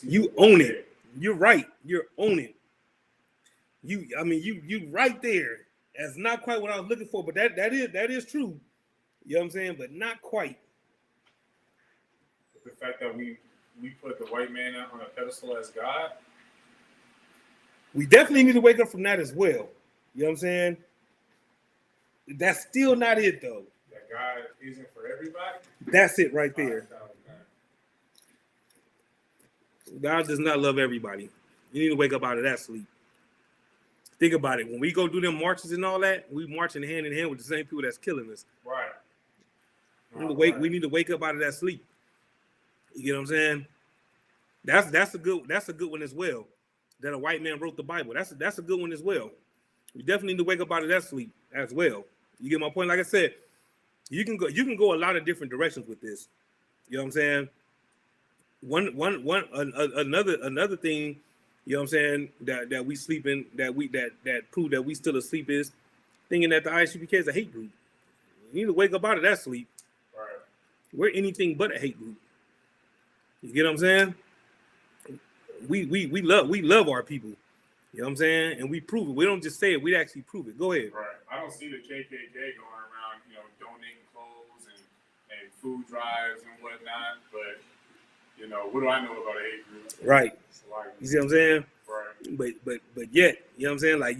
You own it. You're right. You're owning. You right there. That's not quite what I was looking for, but that is true. You know what I'm saying? But not quite. The fact that we put the white man on a pedestal as God. We definitely need to wake up from that as well. You know what I'm saying? That's still not it, though. That God isn't for everybody? That's it right there. God does not love everybody. You need to wake up out of that sleep. Think about it. When we go do them marches and all that, we marching hand in hand with the same people that's killing us. Right. We need to wake up out of that sleep. You get what I'm saying? That's a good one as well. That a white man wrote the Bible. That's a good one as well. We definitely need to wake up out of that sleep as well. You get my point? Like I said, you can go a lot of different directions with this. You know what I'm saying? Another thing, you know what I'm saying, that we sleeping, that prove that we still asleep is thinking that the ISUPK is a hate group. You need to wake up out of that sleep. Right. We're anything but a hate group. You get what I'm saying? We love our people. You know what I'm saying? And we prove it. We don't just say it, we actually prove it. Go ahead. Right. I don't see the KKK going around, donating clothes and food drives and whatnot, but what do I know about a hate group? Right. You see what I'm saying? Right. But yet, you know what I'm saying? Like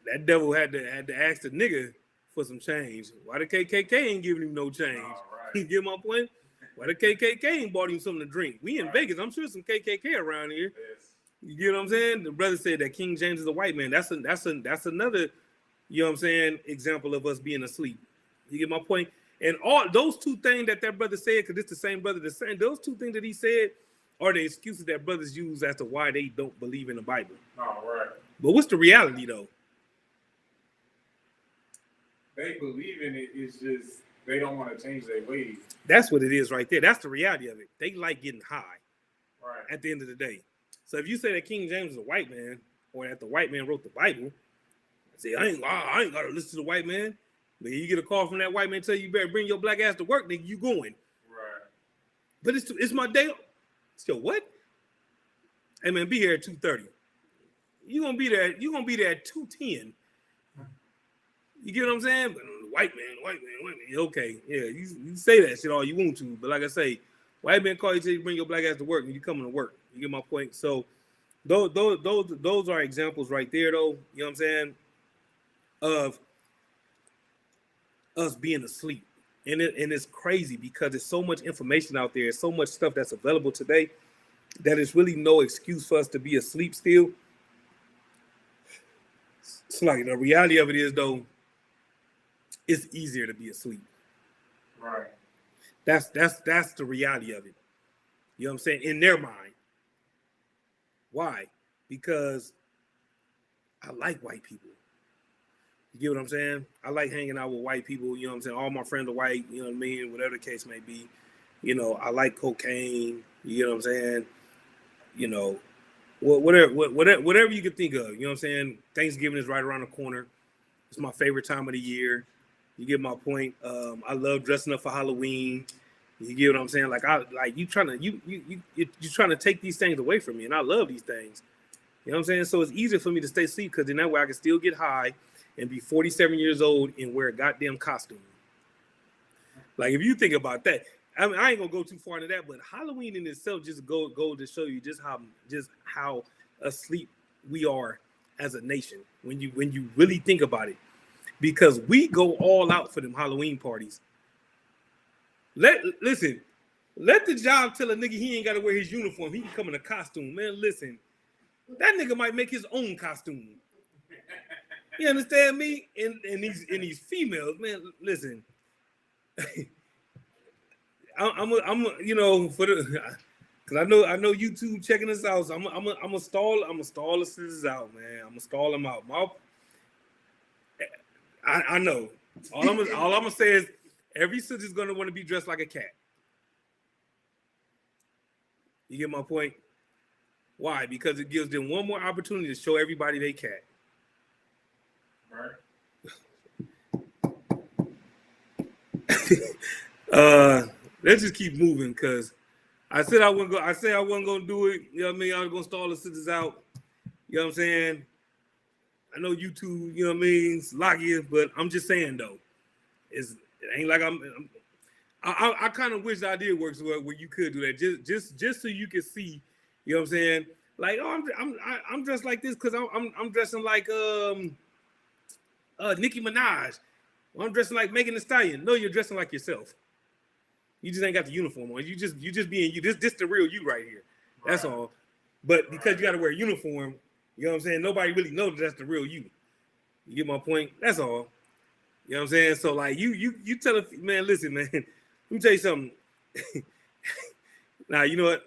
that devil had to ask the nigga for some change. Why the KKK ain't giving him no change? Right. You get my point? Why the KKK ain't bought him something to drink? We in Vegas. I'm sure some KKK around here. Yes. You get what I'm saying? The brother said that King James is a white man. That's another, you know what I'm saying, example of us being asleep. You get my point? And all those two things that brother said, because it's the same brother that's saying, those two things that he said are the excuses that brothers use as to why they don't believe in the Bible. Right. But what's the reality, though? They believe in it. It's just they don't want to change their ways. That's what it is right there. That's the reality of it. They like getting high. Right. At the end of the day. So if you say that King James is a white man, or that the white man wrote the Bible, say I ain't gotta listen to the white man. But you get a call from that white man tell you better bring your black ass to work, nigga, you going. Right. But it's my day. So what? Hey man, be here at 2:30. You're gonna be there at 2:10. You get what I'm saying? But white man. Okay, yeah, you say that shit all you want to, but like I say, white man call you tell you bring your black ass to work and you coming to work. You get my point? So those are examples right there, though. You know what I'm saying? Of us being asleep. And it's crazy because there's so much information out there, so much stuff that's available today that it's really no excuse for us to be asleep still. It's like the reality of it is, though, it's easier to be asleep. Right. That's the reality of it. You know what I'm saying? In their mind. Why? Because I like white people. You get what I'm saying? I like hanging out with white people. You know what I'm saying? All my friends are white. You know what I mean? Whatever the case may be. I like cocaine. You know what I'm saying? Whatever you can think of. You know what I'm saying? Thanksgiving is right around the corner. It's my favorite time of the year. You get my point. I love dressing up for Halloween. You get what I'm saying? Like you're trying to take these things away from me, and I love these things. You know what I'm saying? So it's easier for me to stay asleep because then that way I can still get high and be 47 years old and wear a goddamn costume. Like if you think about that, I mean, I ain't gonna go too far into that, but Halloween in itself just go to show you just how asleep we are as a nation when you really think about it, because we go all out for them Halloween parties. Let the job tell a nigga he ain't got to wear his uniform. He can come in a costume, man. Listen, that nigga might make his own costume. You understand me? And these females, man. Listen, I'm for the, cause I know YouTube checking us out. So I'm gonna stall the sisters out, man. I'm gonna stall them out. I know. All I'm gonna say is every sister's gonna want to be dressed like a cat. You get my point? Why? Because it gives them one more opportunity to show everybody they cat. Right. Let's just keep moving because I said I wasn't gonna do it. You know what I mean? I was gonna stall the sisters out. You know what I'm saying? I know YouTube, you know what I mean, it's locky, but I'm just saying though, it ain't like I kind of wish the idea works where you could do that, just so you can see, you know what I'm saying? Like, oh, I'm dressed like this because I'm dressing like Nicki Minaj. Well, I'm dressing like Megan Thee Stallion. No, you're dressing like yourself. You just ain't got the uniform on. You just being you. This the real you right here. That's all. But because you got to wear a uniform, you know what I'm saying? Nobody really knows that's the real you. You get my point? That's all. You know what I'm saying? So like you tell a man, listen, man. Let me tell you something. Now you know what?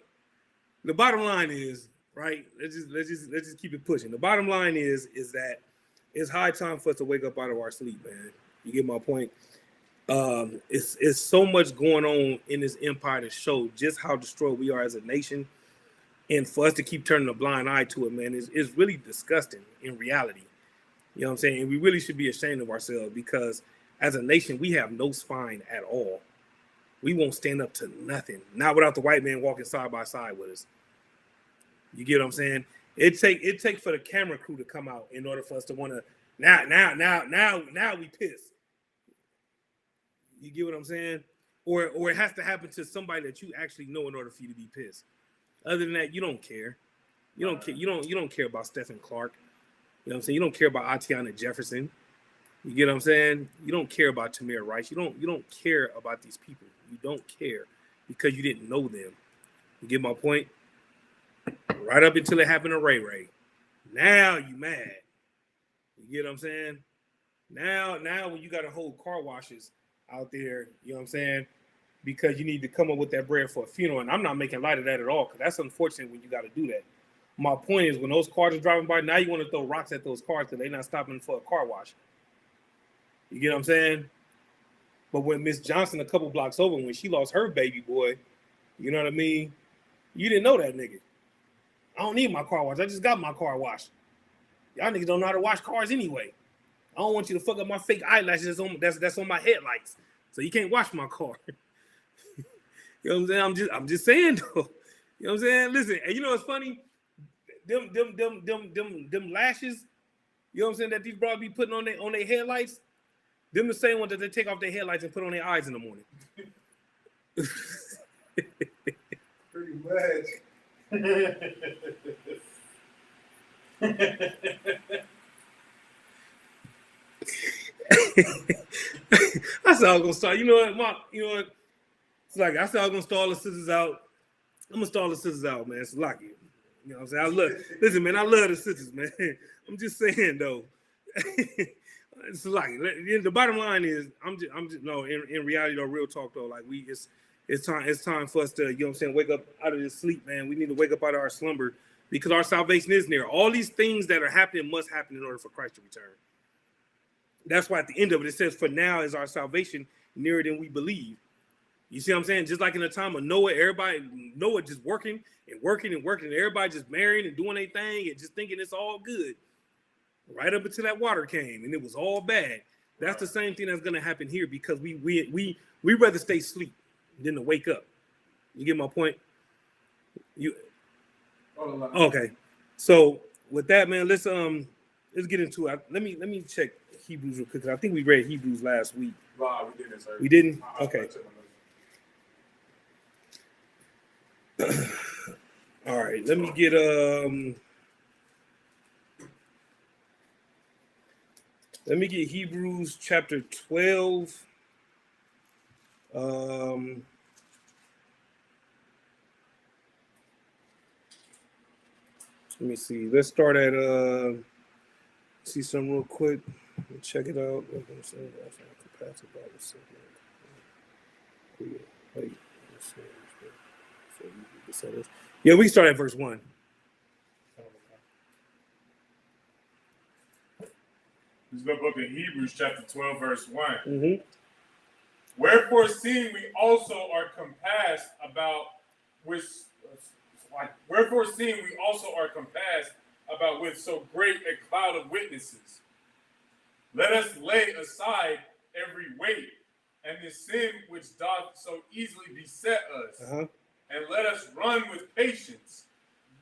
The bottom line is, right? Let's just keep it pushing. The bottom line is that it's high time for us to wake up out of our sleep, man. You get my point? It's so much going on in this empire to show just how destroyed we are as a nation, and for us to keep turning a blind eye to it, man, is really disgusting in reality. You know what I'm saying? And we really should be ashamed of ourselves because as a nation, we have no spine at all. We won't stand up to nothing, not without the white man walking side by side with us. You get what I'm saying? It take for the camera crew to come out in order for us to want to now we pissed. You get what I'm saying? Or it has to happen to somebody that you actually know in order for you to be pissed. Other than that, you don't care. You don't care. You don't care about Stephen Clark. You know what I'm saying? You don't care about Atiana Jefferson. You get what I'm saying? You don't care about Tamir Rice. You don't care about these people. You don't care because you didn't know them. You get my point? Right up until it happened to Ray Ray. Now you mad. You get what I'm saying? Now when you got to hold car washes out there, you know what I'm saying? Because you need to come up with that bread for a funeral. And I'm not making light of that at all because that's unfortunate when you got to do that. My point is when those cars are driving by, now you want to throw rocks at those cars because they're not stopping for a car wash. You get what I'm saying? But when Miss Johnson, a couple blocks over, when she lost her baby boy, you know what I mean? You didn't know that nigga. I don't need my car wash. I just got my car washed. Y'all niggas don't know how to wash cars anyway. I don't want you to fuck up my fake eyelashes that's on my headlights. So you can't wash my car. You know what I'm saying? I'm just saying though. You know what I'm saying? Listen, and you know what's funny? Them lashes, you know what I'm saying, that these brothers be putting on their headlights, them the same ones that they take off their headlights and put on their eyes in the morning. Pretty much. I said I was gonna start. You know what, Mom? You know what? It's like I said I was gonna stall the sisters out. I'm gonna stall the sisters out, man. It's lucky. You know what I'm saying? Listen, man, I love the sisters, man. I'm just saying though. It's like the bottom line is I'm just no, in reality though, real talk though, like it's time for us to, you know what I'm saying, wake up out of this sleep, man. We need to wake up out of our slumber because our salvation is near. All these things that are happening must happen in order for Christ to return. That's why at the end of it says, for now is our salvation nearer than we believe. You see what I'm saying? Just like in the time of Noah just working and everybody just marrying and doing their thing and just thinking it's all good. Right up until that water came and it was all bad. That's the same thing that's gonna happen here because we rather stay asleep than to wake up. You get my point? Okay. So with that, man, let's get into it. Let me check Hebrews real quick because I think we read Hebrews last week. Wow, we didn't, sir. We didn't? Okay. All right, let me get Hebrews chapter 12. Let me see. Let's start at see something real quick. Check it out. Yeah, we can start at verse 1. This is the book of Hebrews, chapter 12, verse 1. Mm-hmm. Wherefore, seeing we also are compassed with so great a cloud of witnesses, let us lay aside every weight and the sin which doth so easily beset us, and let us run with patience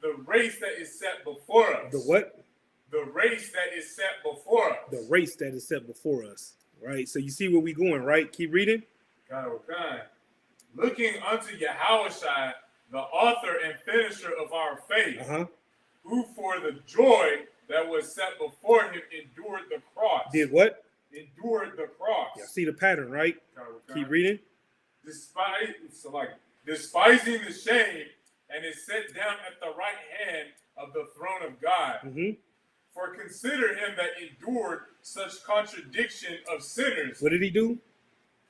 the race that is set before us. The what? The race that is set before us. The race that is set before us. Right? So you see where we going, right? Keep reading. God. Looking unto Yahushua, the author and finisher of our faith, who for the joy that was set before him endured the cross. Did what? endured the cross. Yeah, see the pattern, right? Keep reading. Despising the shame, and is set down at the right hand of the throne of God. Mm-hmm. For consider him that endured such contradiction of sinners. What did he do?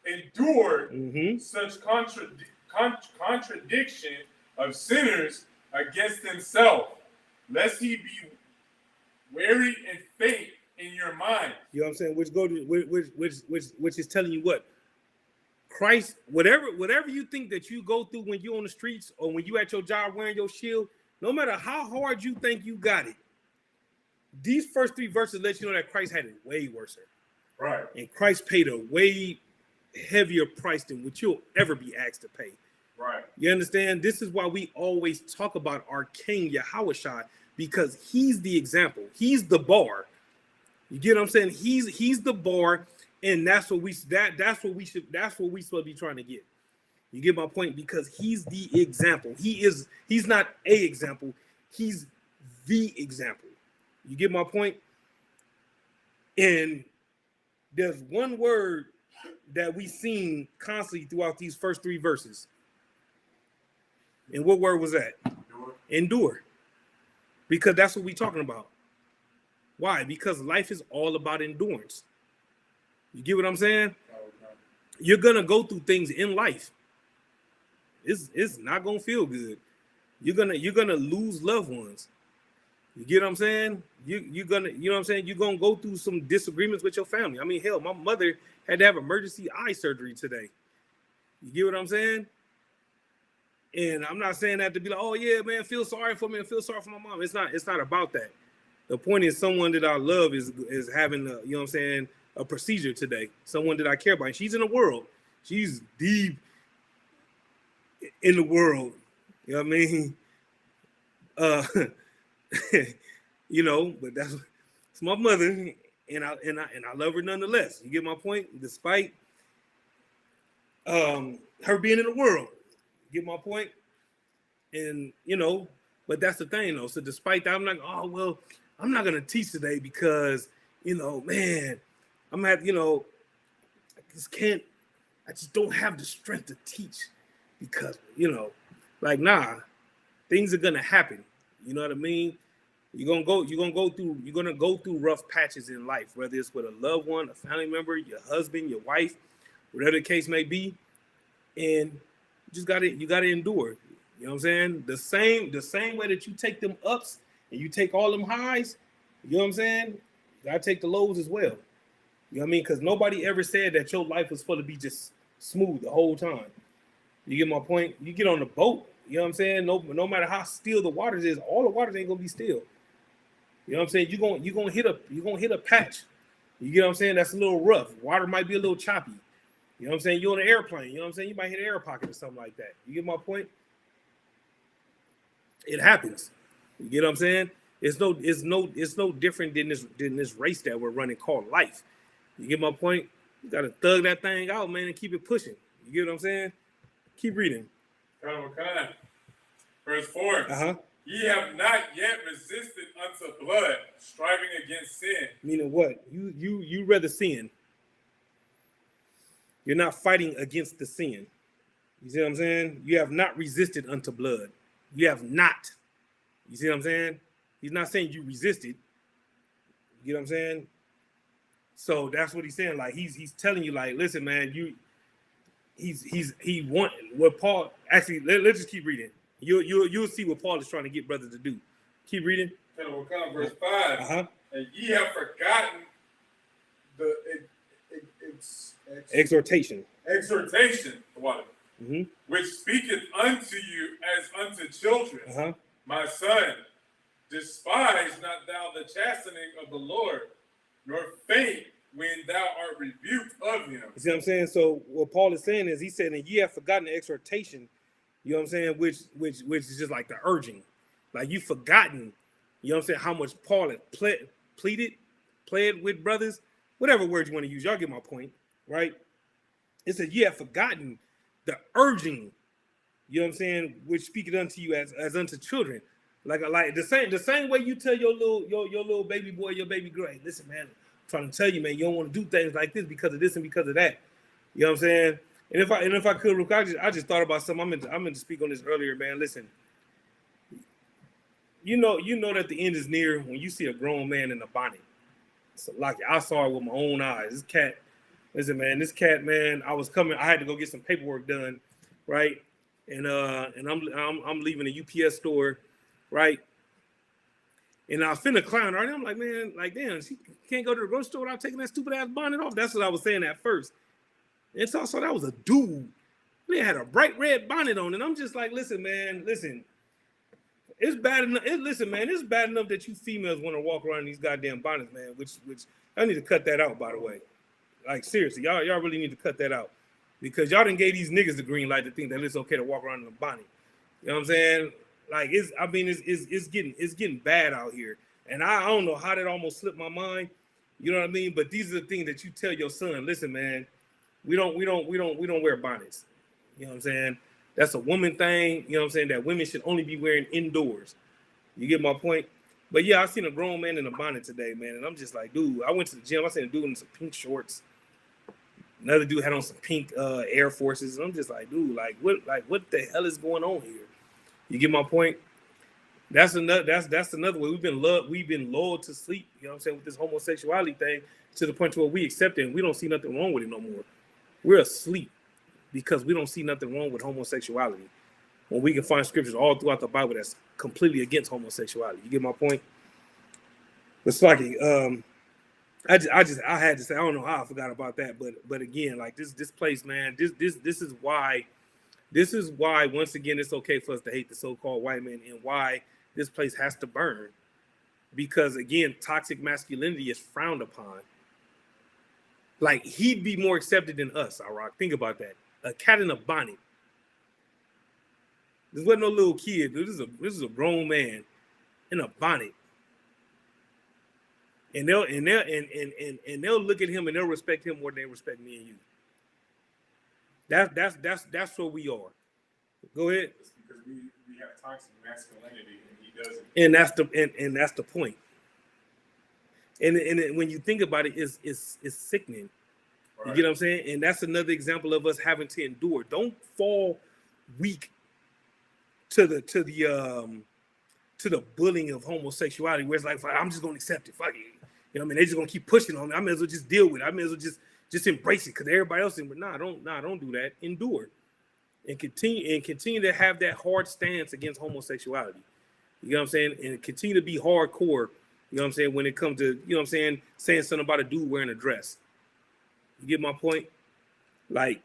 Endured mm-hmm. such contradiction of sinners against himself, lest he be weary and faint in your mind. You know what I'm saying? Which is telling you what? Christ, whatever you think that you go through when you're on the streets or when you at your job wearing your shield, no matter how hard you think you got it, these first 3 verses let you know that Christ had it way worse. Right. And Christ paid a way heavier price than what you'll ever be asked to pay. Right. You understand? This is why we always talk about our King Yahushua, because he's the example. He's the bar. You get what I'm saying? He's the bar, and that's what we supposed to be trying to get. You get my point? Because he's the example. He's not a example, he's the example. You get my point? And there's one word that we've seen constantly throughout these first 3 verses. And what word was that? Endure. Because that's what we're talking about. Why? Because life is all about endurance. You get what I'm saying? You're going to go through things in life. It's not going to feel good. You're going to lose loved ones. You get what I'm saying? You're gonna, you know what I'm saying? You're gonna go through some disagreements with your family. I mean, hell, my mother had to have emergency eye surgery today. You get what I'm saying? And I'm not saying that to be like, oh yeah, man, feel sorry for me and feel sorry for my mom. It's not about that. The point is someone that I love is having a, you know what I'm saying, a procedure today. Someone that I care about. And she's in the world. She's deep in the world. You know what I mean? You know, but it's my mother, and I love her nonetheless. You get my point? Despite her being in the world, you get my point? And you know, but that's the thing though. So despite that, I'm like, oh well, I'm not gonna teach today because you know, man, I'm at, you know, I just don't have the strength to teach because, you know, like nah, things are gonna happen. You know what I mean? You're gonna go through rough patches in life, whether it's with a loved one, a family member, your husband, your wife, whatever the case may be, and you gotta endure. You know what I'm saying? The same way that you take them ups and you take all them highs, you know what I'm saying? You gotta take the lows as well. You know what I mean? Because nobody ever said that your life was supposed to be just smooth the whole time. You get my point? You get on the boat, you know what I'm saying? No matter how still the waters is, all the waters ain't gonna be still. You know what I'm saying? You're gonna hit a patch. You get what I'm saying? That's a little rough. Water might be a little choppy. You know what I'm saying? You're on an airplane. You know what I'm saying? You might hit an air pocket or something like that. You get my point? It happens. You get what I'm saying? It's no different than this race that we're running called life. You get my point? You gotta thug that thing out, man, and keep it pushing. You get what I'm saying? Keep reading. Verse 4. Ye have not yet resisted unto blood, striving against sin. Meaning what? You rather sin. You're not fighting against the sin. You see what I'm saying? You have not resisted unto blood. You have not. You see what I'm saying? He's not saying you resisted. You know what I'm saying? So that's what he's saying. Like he's telling you, like, listen, man, he want what Paul actually. Let's just keep reading. You'll see what Paul is trying to get brothers to do. Keep reading. Verse 5. And ye have forgotten the exhortation, which speaketh unto you as unto children. My son, despise not thou the chastening of the Lord, nor faint when thou art rebuked of him. You see what I'm saying? So what Paul is saying is, he said, and ye have forgotten the exhortation. You know what I'm saying? Which is just like the urging. Like you've forgotten, you know what I'm saying, how much Paul had pled with brothers, whatever word you want to use. Y'all get my point, right? It says, ye have forgotten the urging, you know what I'm saying, which speaketh unto you as unto children. Like the same way you tell your little baby boy, your baby girl, hey, listen, man, trying to tell you, man, you don't want to do things like this because of this and because of that. You know what I'm saying? And if I could, I just thought about something. I meant to speak on this earlier, man. Listen, you know that the end is near when you see a grown man in a bonnet. So like I saw it with my own eyes. This cat, man. I had to go get some paperwork done, right? And I'm leaving a UPS store, right? And I finna clown her. I'm like, man, like, damn, she can't go to the grocery store without taking that stupid ass bonnet off. That's what I was saying at first. And so I saw that was a dude. They had a bright red bonnet on, and I'm just like, listen, man, listen. It's bad enough. Listen, man, it's bad enough that you females want to walk around in these goddamn bonnets, man. Which I need to cut that out, by the way. Like seriously, y'all really need to cut that out because y'all done gave these niggas the green light to think that it's okay to walk around in a bonnet. You know what I'm saying? Like it's getting bad out here, and I don't know how that almost slipped my mind. You know what I mean? But these are the things that you tell your son. Listen, man, we don't wear bonnets. You know what I'm saying? That's a woman thing, you know what I'm saying, that women should only be wearing indoors. You get my point? But yeah, I seen a grown man in a bonnet today, man, and I'm just like, dude, I went to the gym, I seen a dude in some pink shorts. Another dude had on some pink Air Forces, and I'm just like, dude, what the hell is going on here? You get my point? That's another way we've been lulled to sleep, you know what I'm saying, with this homosexuality thing to the point to where we accept it and we don't see nothing wrong with it no more. We're asleep. Because we don't see nothing wrong with homosexuality when we can find scriptures all throughout the Bible that's completely against homosexuality. You get my point? It's like I had to say, I don't know how I forgot about that, but again, like this place, man, this is why once again it's okay for us to hate the so-called white man and why this place has to burn. Because again, toxic masculinity is frowned upon. Like he'd be more accepted than us, Iraq. Think about that. A cat in a bonnet. This wasn't no little kid. This is a grown man in a bonnet. And they'll look at him and they'll respect him more than they respect me and you. That's what we are. Go ahead. It's because we have toxic masculinity and he doesn't. And that's the point. And when you think about it, it's sickening. Right. You get what I'm saying? And that's another example of us having to endure. Don't fall weak to the bullying of homosexuality, where it's like, I'm just gonna accept it. Fuck it. You know what I mean? They're just gonna keep pushing on me. I may as well just deal with it. I may as well just embrace it because everybody else is. But don't do that. Endure and continue to have that hard stance against homosexuality. You know what I'm saying? And continue to be hardcore. You know what I'm saying? When it comes to, you know what I'm saying something about a dude wearing a dress. You get my point? Like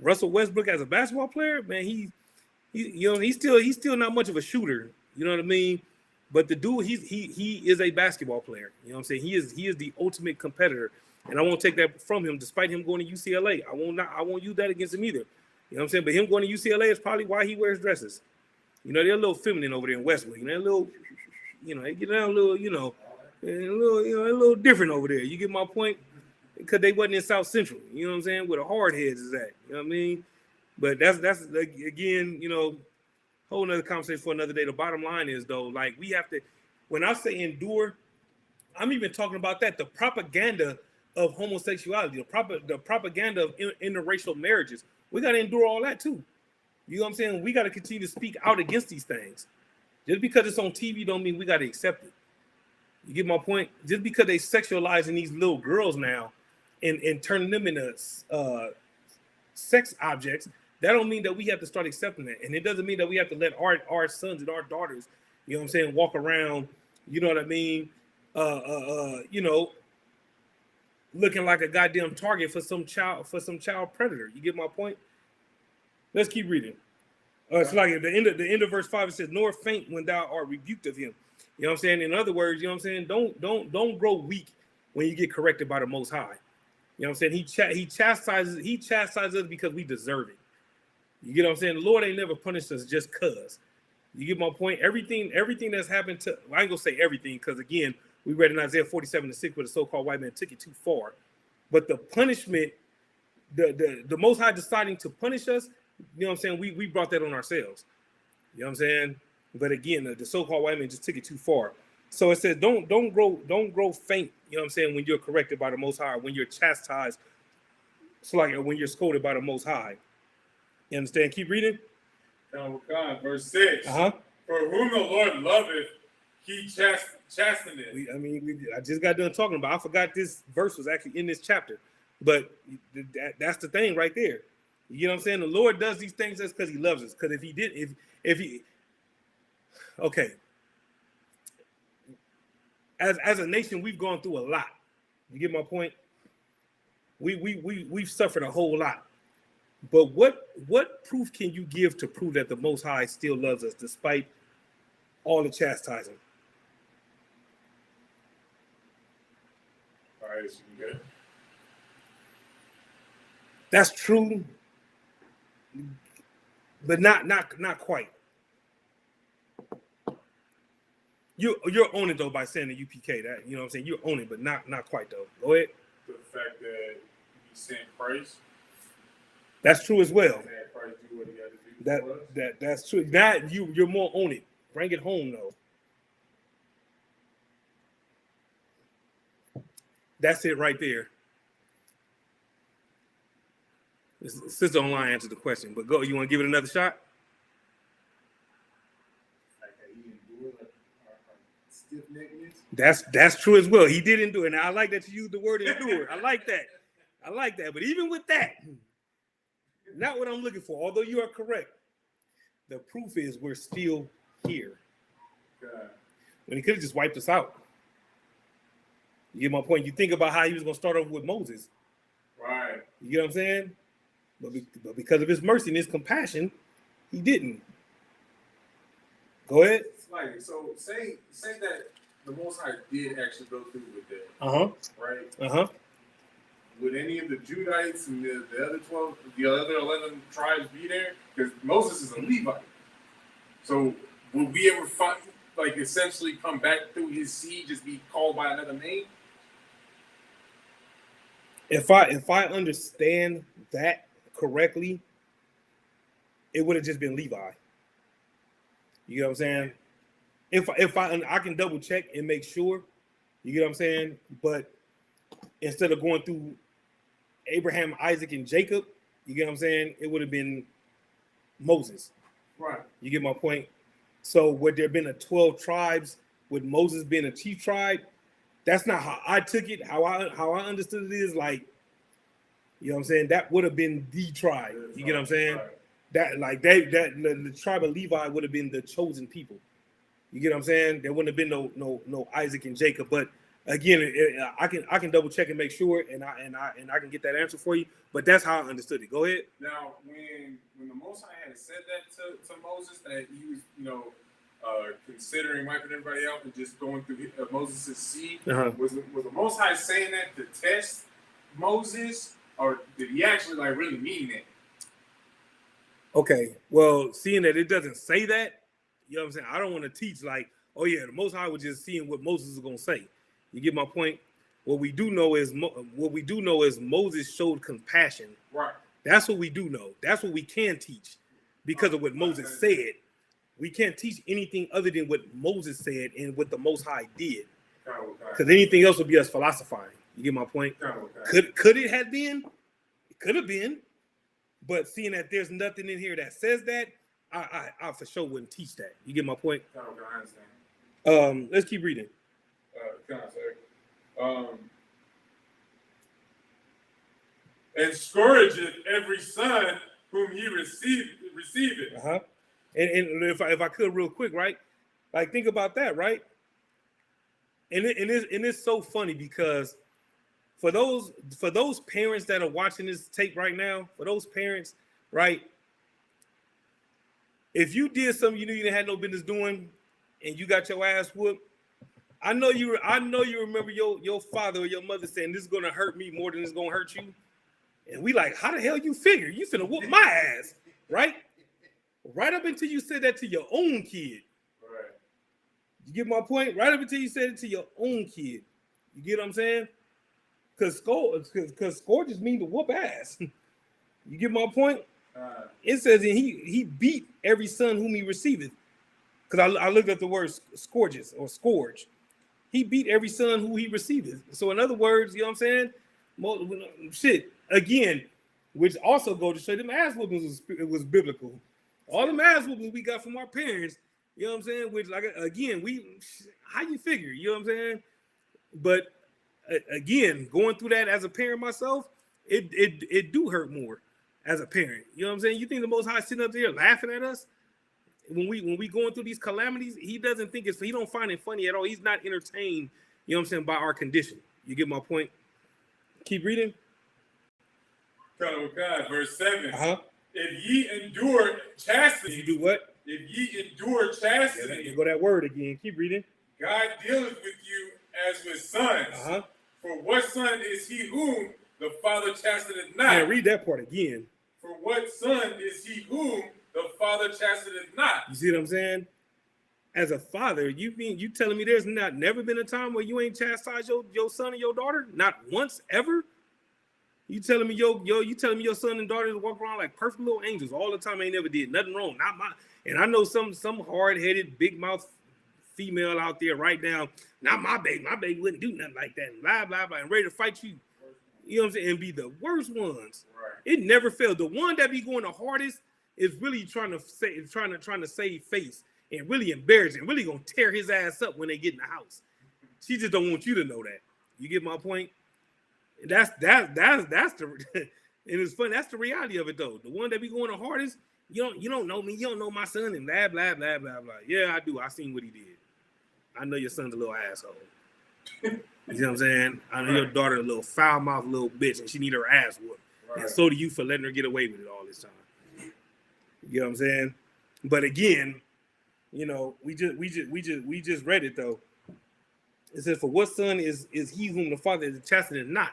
Russell Westbrook as a basketball player, man, he's still not much of a shooter. You know what I mean? But the dude, he is a basketball player. You know what I'm saying? He is the ultimate competitor, and I won't take that from him, despite him going to UCLA. I won't use that against him either. You know what I'm saying? But him going to UCLA is probably why he wears dresses. You know, they're a little feminine over there in Westwood. You know, a little, you know, they get down a little, you know, a little different over there. You get my point? Because they wasn't in South Central, you know what I'm saying, where the hard heads is at, you know what I mean? But that's again, you know, whole nother conversation for another day. The bottom line is though, like we have to, when I say endure, I'm even talking about that, the propaganda of homosexuality, the propaganda of interracial marriages. We got to endure all that too. You know what I'm saying? We got to continue to speak out against these things. Just because it's on TV don't mean we got to accept it. You get my point? Just because they sexualizing these little girls now, and turning them into sex objects, that don't mean that we have to start accepting that. And it doesn't mean that we have to let our sons and our daughters, you know what I'm saying, walk around, you know what I mean, you know, looking like a goddamn target for some child predator. You get my point? Let's keep reading. It's like at the end of verse 5, it says, nor faint when thou art rebuked of him. You know what I'm saying? In other words, you know what I'm saying? Don't grow weak when you get corrected by the Most High. You know what I'm saying? He chastises us because we deserve it. You get what I'm saying? The Lord ain't never punished us just cause. You get my point? Everything that's happened to, well, I ain't gonna say everything, because again, we read in Isaiah 47:6 where the so-called white man took it too far. But the punishment, the Most High deciding to punish us, you know what I'm saying? We brought that on ourselves. You know what I'm saying? But again, the so-called white man just took it too far. So it says, don't grow faint. You know what I'm saying? When you're corrected by the Most High, when you're chastised, it's like when you're scolded by the Most High. You understand? Keep reading. Verse 6. Uh-huh. For whom the Lord loveth, he chasteneth. I just got done talking about. I forgot this verse was actually in this chapter, but that's the thing right there. You know what I'm saying? The Lord does these things just because He loves us. Because if He did, if He, okay. As a nation, we've gone through a lot. You get my point? We've suffered a whole lot. But what proof can you give to prove that the Most High still loves us despite all the chastising? All right, so you good? That's true, but not quite. You're on it though by saying the UPK. That, you know what I'm saying? You're on it, but not quite though. Go ahead. The fact that He sent Christ. That's true as well. That Christ do what He had to do. That's true. That you're more on it. Bring it home though. That's it right there. Sister online answered the question, but go. You want to give it another shot? That's true as well. He did endure, and I like that you used the word endure. I like that. But even with that, not what I'm looking for. Although you are correct, the proof is we're still here. When He could have just wiped us out. You get my point? You think about how He was going to start over with Moses. Right. You get what I'm saying? But because of His mercy and His compassion, He didn't. Go ahead. Like, so say that the Most High did actually go through with that. Right? Would any of the Judites and the other 12, the other 11 tribes be there? Because Moses is a Levite. So would we ever find, like, essentially come back through his seed, just be called by another name? If I understand that correctly, it would have just been Levi. You know what I'm saying? If I can double check and make sure, you get what I'm saying? But instead of going through Abraham, Isaac, and Jacob, you get what I'm saying? It would have been Moses. Right. You get my point? So would there have been a 12 tribes with Moses being a chief tribe? That's not how I took it. How I understood it is like, you know what I'm saying? That would have been the tribe. You get what I'm saying? Right. The tribe of Levi would have been the chosen people. You get what I'm saying? There wouldn't have been no Isaac and Jacob. But again, I can double check and make sure, and I can get that answer for you. But that's how I understood it. Go ahead. Now, when the Most High had said that to Moses, that He was considering wiping everybody out and just going through Moses' seed, was the Most High saying that to test Moses, or did He actually like really mean that? Okay, well, seeing that it doesn't say that, you know what I'm saying? I don't want to teach like, oh yeah, the Most High was just seeing what Moses is going to say. You get my point? What we do know is Moses showed compassion. Right. That's what we do know. That's what we can teach because of what Moses said. We can't teach anything other than what Moses said and what the Most High did. Because anything else would be us philosophizing. You get my point? Could it have been? It could have been. But seeing that there's nothing in here that says that, I for sure wouldn't teach that. You get my point? I understand. Let's keep reading. And scourgeth every son whom He receiveth. And if I could real quick, right? Like think about that, right? And it's so funny because for those parents that are watching this tape right now, for those parents, right? If you did something you knew you didn't have no business doing, and you got your ass whooped, I know you remember your father or your mother saying this is gonna hurt me more than it's gonna hurt you, and we like, how the hell you figure you finna whoop my ass, right? Right up until you said that to your own kid. Right. You get my point? Right up until you said it to your own kid. You get what I'm saying? Because scourges mean to whoop ass. You get my point? It says he beat every son whom He receiveth. Because I looked at the word scourges or scourge. He beat every son who he received. So in other words, you know what I'm saying? Shit, again, which also go to show them ass whoopings was biblical. All them ass whoopings we got from our parents, you know what I'm saying? Which, like, again, how you figure, you know what I'm saying? But again, going through that as a parent myself, it do hurt more as a parent. You know what I'm saying? You think the Most High sitting up there laughing at us when we going through these calamities? He doesn't think he don't find it funny at all. He's not entertained, you know what I'm saying, by our condition. You get my point? Keep reading. God, verse 7. Uh-huh. If ye endure chastity. If you do what? If ye endure chastity. Yeah, go that word again. Keep reading. God dealeth with you as with sons. Uh-huh. For what son is he whom the Father chasteneth not? Yeah, read that part again. For what son is he whom the Father chasteneth not? You see what I'm saying? As a father, you telling me there's never been a time where you ain't chastised your son and your daughter? Not once ever? You telling me your son and daughter walk around like perfect little angels all the time, ain't never did nothing wrong. Not my, and I know some hard-headed, big mouth female out there right now, not my baby. My baby wouldn't do nothing like that, and blah, blah, blah, and ready to fight you. You know what I'm saying? And be the worst ones. Right. It never failed. The one that be going the hardest is really trying to save face and really embarrassing, really gonna tear his ass up when they get in the house. She just don't want you to know that. You get my point? That's the and it's funny. That's the reality of it though. The one that be going the hardest, you don't know me, you don't know my son, and blah blah blah blah blah. Yeah, I do. I seen what he did. I know your son's a little asshole. You know what I'm saying? I know your daughter a little foul mouthed little bitch, and she need her ass whooped. Right. And so do you for letting her get away with it all this time. You know what I'm saying? But again, you know, we just read it though. It says, "For what son is he whom the Father is chasteneth not?"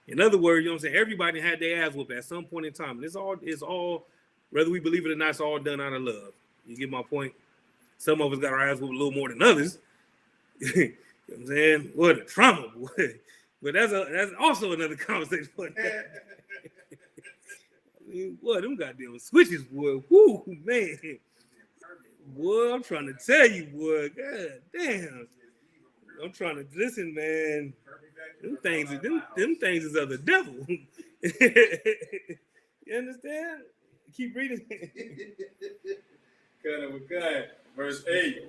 In other words, you know what I'm saying? Everybody had their ass whooped at some point in time. And it's all, whether we believe it or not, it's all done out of love. You get my point? Some of us got our ass whooped a little more than others. You know what I'm saying? What a trauma, boy. But that's also another conversation. I mean, boy, them goddamn switches, boy. Whoo, man. Boy, I'm trying to tell you, boy. God damn. I'm trying to listen, man. Them things is of the devil. You understand? Keep reading. God. Verse 8.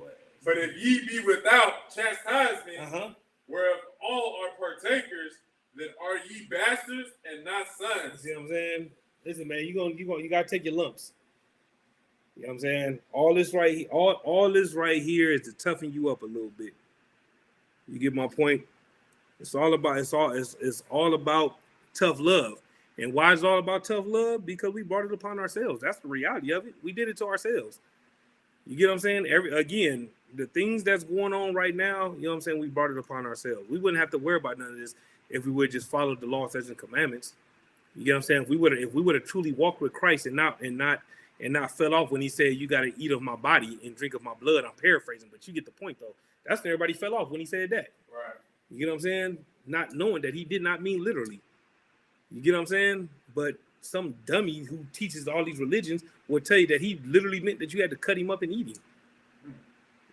But if ye be without chastisement, whereof all are partakers, then are ye bastards and not sons. See what I'm saying? Listen, man, you gotta take your lumps. You know what I'm saying? All this right here is to toughen you up a little bit. You get my point? It's all about tough love. And why is it all about tough love? Because we brought it upon ourselves. That's the reality of it. We did it to ourselves. You get what I'm saying? Again, the things that's going on right now, you know what I'm saying? We brought it upon ourselves. We wouldn't have to worry about none of this if we would just follow the law, statutes, and commandments. You get what I'm saying? If we would have truly walked with Christ and not fell off when he said, "You got to eat of my body and drink of my blood." I'm paraphrasing, but you get the point though. That's when everybody fell off when he said that. Right. You get what I'm saying? Not knowing that he did not mean literally. You get what I'm saying? But some dummy who teaches all these religions will tell you that he literally meant that you had to cut him up and eat him.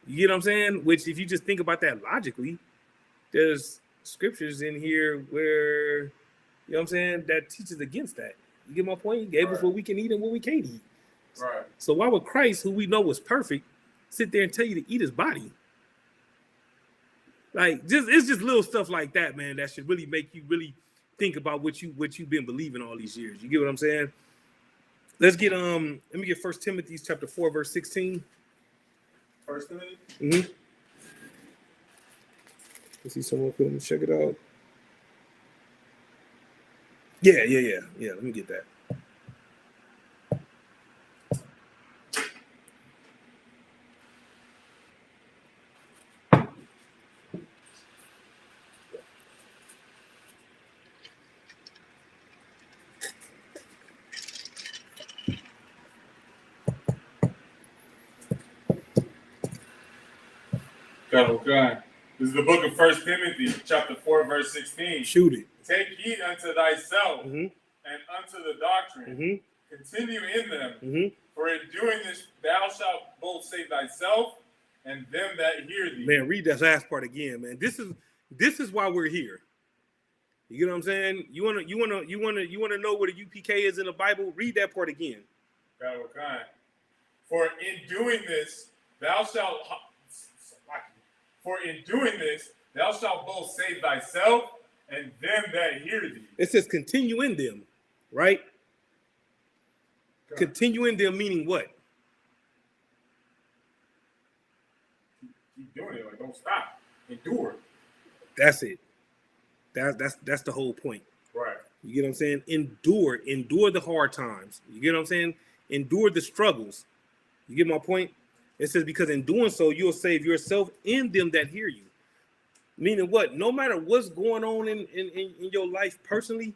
You get what I'm saying? Which, if you just think about that logically, there's scriptures in here where, you know what I'm saying, that teaches against that. You get my point? He gave us what we can eat and what we can't eat. Right. So why would Christ, who we know was perfect, sit there and tell you to eat his body? Like, it's just little stuff like that, man, that should really make you really think about what you've been believing all these years. You get what I'm saying? Let me get 1 Timothy chapter 4, verse 16. 1 Timothy? Mm-hmm. Let's see someone put them. Check it out. Yeah. Let me get that. God. This is the book of 1 Timothy, chapter 4, verse 16. Shoot it. Take heed unto thyself Mm-hmm. and unto the doctrine. Mm-hmm. Continue in them. Mm-hmm. For in doing this, thou shalt both save thyself and them that hear thee. Man, read that last part again, man. This is why we're here. You get what I'm saying? You wanna know what a UPK is in the Bible? Read that part again. God, what kind? For in doing this, thou shalt both save thyself and them that hear thee. It says continue in them, right? God. Continue in them meaning what? Keep doing it, like don't stop. Endure. That's it. That's the whole point. Right. You get what I'm saying? Endure the hard times. You get what I'm saying? Endure the struggles. You get my point? It says, because in doing so, you'll save yourself and them that hear you. Meaning what? No matter what's going on in your life personally,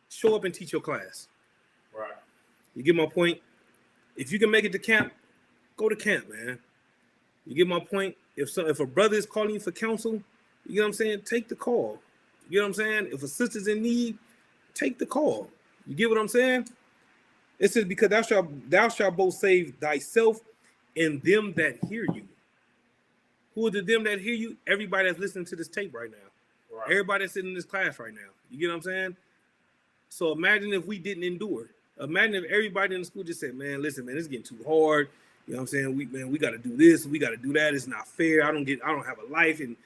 show up and teach your class. Right. You get my point? If you can make it to camp, go to camp, man. You get my point? If a brother is calling you for counsel, you know what I'm saying? Take the call. You know what I'm saying? If a sister's in need, take the call. You get what I'm saying? It says, because thou shalt both save thyself and them that hear you. Who are them that hear you? Everybody that's listening to this tape right now. Right. Everybody that's sitting in this class right now. You get what I'm saying? So imagine if we didn't endure. Imagine if everybody in the school just said, man, listen, man, it's getting too hard. You know what I'm saying? We got to do this. We got to do that. It's not fair. I don't have a life. And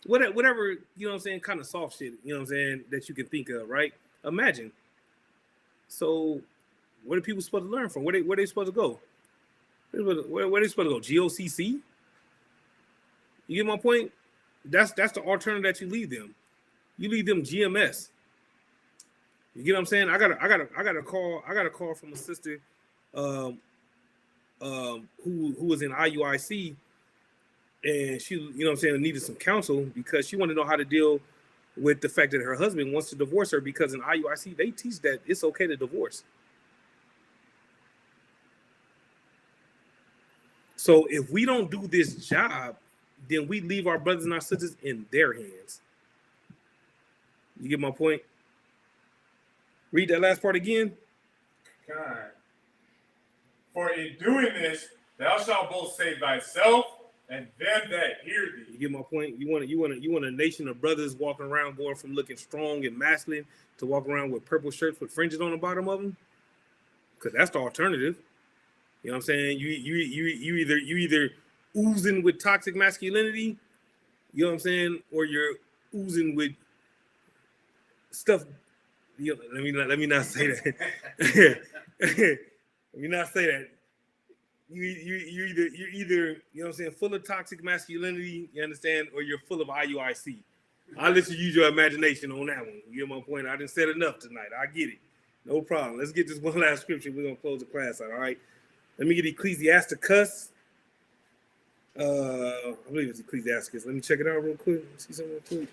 whatever, you know what I'm saying, kind of soft shit, you know what I'm saying, that you can think of, right? Imagine. So what are people supposed to learn from? Where they supposed to go? Where they supposed to go? GOCC? You get my point? That's the alternative that you leave them. You leave them GMS. You get what I'm saying? I got a call from a sister who was in IUIC, and she, you know what I'm saying, needed some counsel because she wanted to know how to deal with the fact that her husband wants to divorce her, because in IUIC they teach that it's okay to divorce. So if we don't do this job, then we leave our brothers and our sisters in their hands. You get my point? Read that last part again. God. For in doing this, thou shalt both save thyself and them that hear thee. You get my point? You want a nation of brothers walking around going from looking strong and masculine to walk around with purple shirts with fringes on the bottom of them? Because that's the alternative. You know what I'm saying? You either oozing with toxic masculinity, you know what I'm saying, or you're oozing with stuff. You know, let me not say that. Let me not say that. You're either, you know what I'm saying, full of toxic masculinity, you understand, or you're full of IUIC. I'll let you use your imagination on that one. You get my point? I didn't said enough tonight. I get it. No problem. Let's get this one last scripture. We're gonna close the class out. All right. Let me get Ecclesiastes. I believe it's Ecclesiastes. Let me check it out real quick. See something real quick.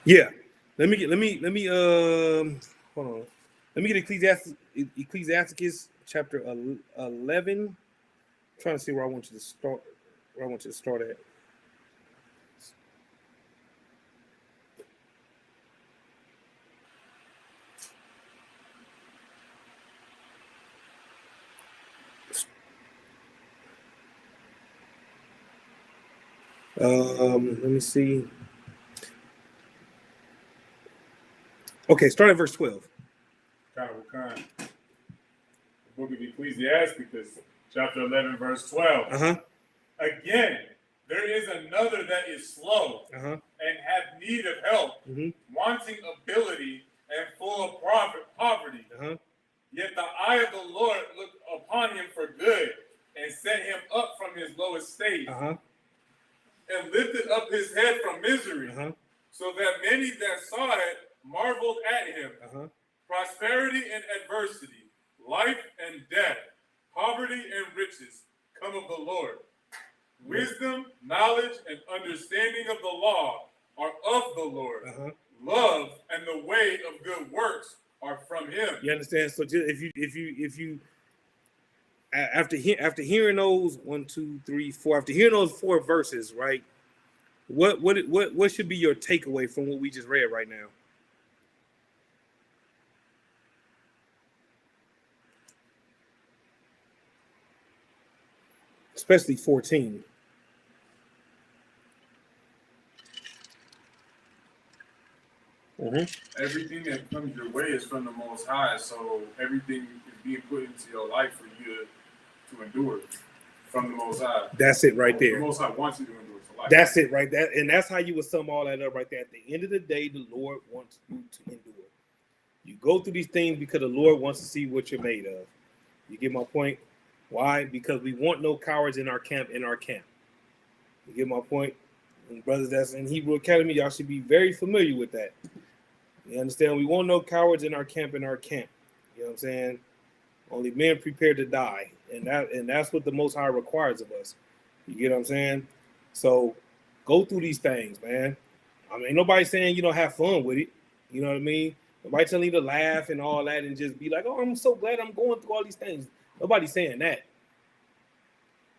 Yeah. Let me hold on. Let me get Ecclesiastes chapter 11. I'm trying to see where I want you to start. Where I want you to start at. Let me see. Okay, start at verse 12. Kind. The book of Ecclesiastes, chapter 11, verse 12. Again, there is another that is slow and hath need of help, wanting ability and full of poverty. Yet the eye of the Lord looked upon him for good and set him up from his low estate and lifted up his head from misery, so that many that saw it marveled at him. Prosperity and adversity, life and death, poverty and riches come of the Lord. Wisdom, knowledge, and understanding of the law are of the Lord. Love and the way of good works are from him. You understand? So just if you after hearing those 1, 2, 3, 4, after hearing those 4 verses, right? What should be your takeaway from what we just read right now? especially 14. Everything that comes your way is from the Most High, so everything is being put into your life for you to endure from the Most High. That's it right there. The Most High wants you to endure. So that's it right there. And that's how you would sum all that up right there. At the end of the day, the Lord wants you to endure. You go through these things because the Lord wants to see what you're made of. You get my point? Why? Because we want no cowards in our camp. You get my point? And brothers, that's in Hebrew Academy. Y'all should be very familiar with that. You understand? We want no cowards in our camp. You know what I'm saying? Only men prepared to die. And that's what the Most High requires of us. You get what I'm saying? So go through these things, man. I mean, nobody's saying you don't have fun with it. You know what I mean? Nobody telling you to laugh and all that and just be like, oh, I'm so glad I'm going through all these things. Nobody's saying that.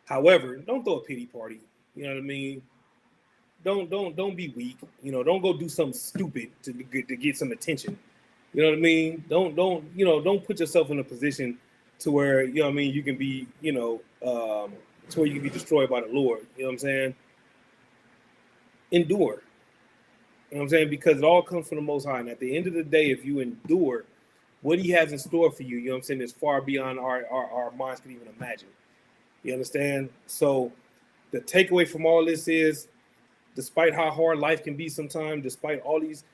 However, don't throw a pity party. You know what I mean? Don't be weak. You know, don't go do something stupid to get some attention. You know what I mean? Don't put yourself in a position to where, you know what I mean, you can be, to where you can be destroyed by the Lord. You know what I'm saying? Endure. You know what I'm saying? Because it all comes from the Most High. And at the end of the day, if you endure, what he has in store for you, you know what I'm saying, is far beyond our minds can even imagine. You understand? So the takeaway from all this is, despite how hard life can be sometimes, despite all these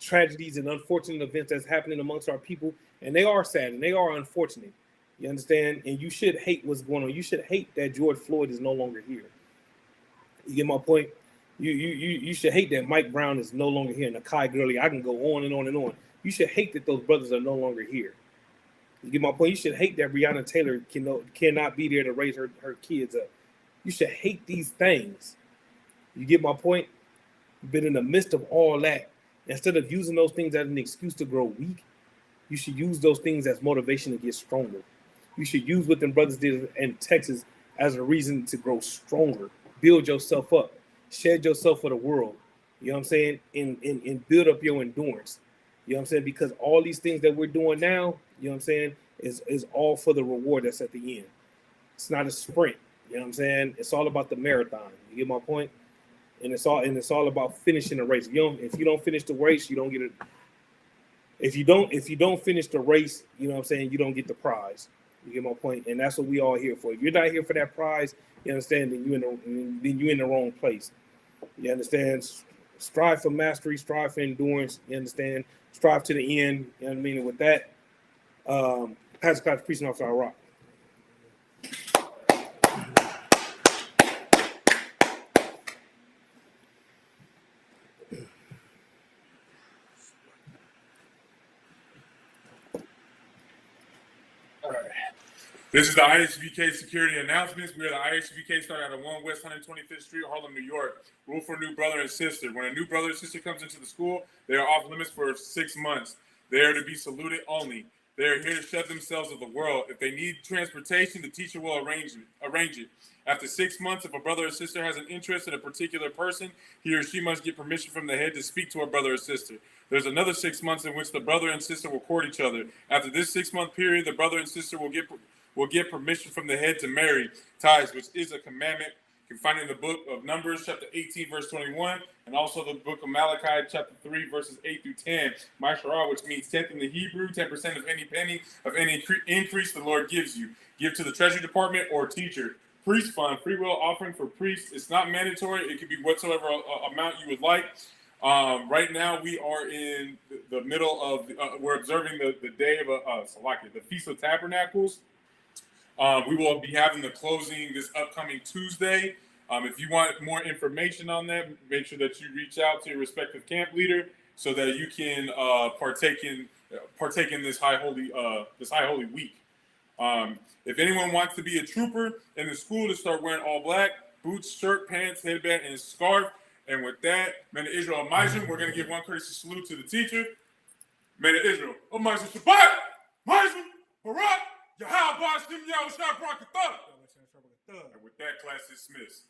tragedies and unfortunate events that's happening amongst our people, and they are sad and they are unfortunate. You understand? And you should hate what's going on. You should hate that George Floyd is no longer here. You get my point? You should hate that Mike Brown is no longer here, and Nakai Gurley. I can go on and on and on. You should hate that those brothers are no longer here. You get my point? You should hate that Breonna Taylor cannot be there to raise her kids up. You should hate these things. You get my point? But in the midst of all that, instead of using those things as an excuse to grow weak, you should use those things as motivation to get stronger. You should use what them brothers did in Texas as a reason to grow stronger. Build yourself up. Shed yourself for the world. You know what I'm saying? And build up your endurance. You know what I'm saying? Because all these things that we're doing now, you know what I'm saying, is all for the reward that's at the end. It's not a sprint. You know what I'm saying? It's all about the marathon. You get my point? And it's all about finishing the race. If you don't finish the race, you don't get it. If you don't finish the race, you know what I'm saying, you don't get the prize. You get my point? And that's what we all here for. If you're not here for that prize, you understand, then you're in the wrong place. You understand? Strive for mastery, strive for endurance, you understand? Strive to the end, you know what I mean? And with that, Pastor Class preaching off our rock. This is the ISUPK security announcements. We are the ISUPK starting at 1 West 125th Street, Harlem, New York. Rule for new brother and sister. When a new brother or sister comes into the school, they are off limits for 6 months. They are to be saluted only. They are here to shut themselves of the world. If they need transportation, the teacher will arrange it. After 6 months, if a brother or sister has an interest in a particular person, he or she must get permission from the head to speak to a brother or sister. There's another 6 months in which the brother and sister will court each other. After this 6-month period, the brother and sister will get permission from the head to marry ties, which is a commandment. You can find it in the book of Numbers, chapter 18, verse 21, and also the book of Malachi, chapter 3, verses 8 through 10. Ma'asharah, which means 10th in the Hebrew, 10% of any penny of any increase the Lord gives you. Give to the Treasury Department or teacher. Priest fund, free will offering for priests. It's not mandatory. It could be whatsoever amount you would like. Right now, we are in the middle of, we're observing the day of the Feast of Tabernacles. We will be having the closing this upcoming Tuesday. If you want more information on that, make sure that you reach out to your respective camp leader so that you can partake in this high holy week. If anyone wants to be a trooper in the school, to start wearing all black, boots, shirt, pants, headband, and scarf. And with that, men of Israel, Majim, we're going to give one courtesy salute to the teacher. Men of Israel, Majim Shabbat, Majim, Barak, Yahal Bashim Yahushua Brakatah. And with that, class is dismissed.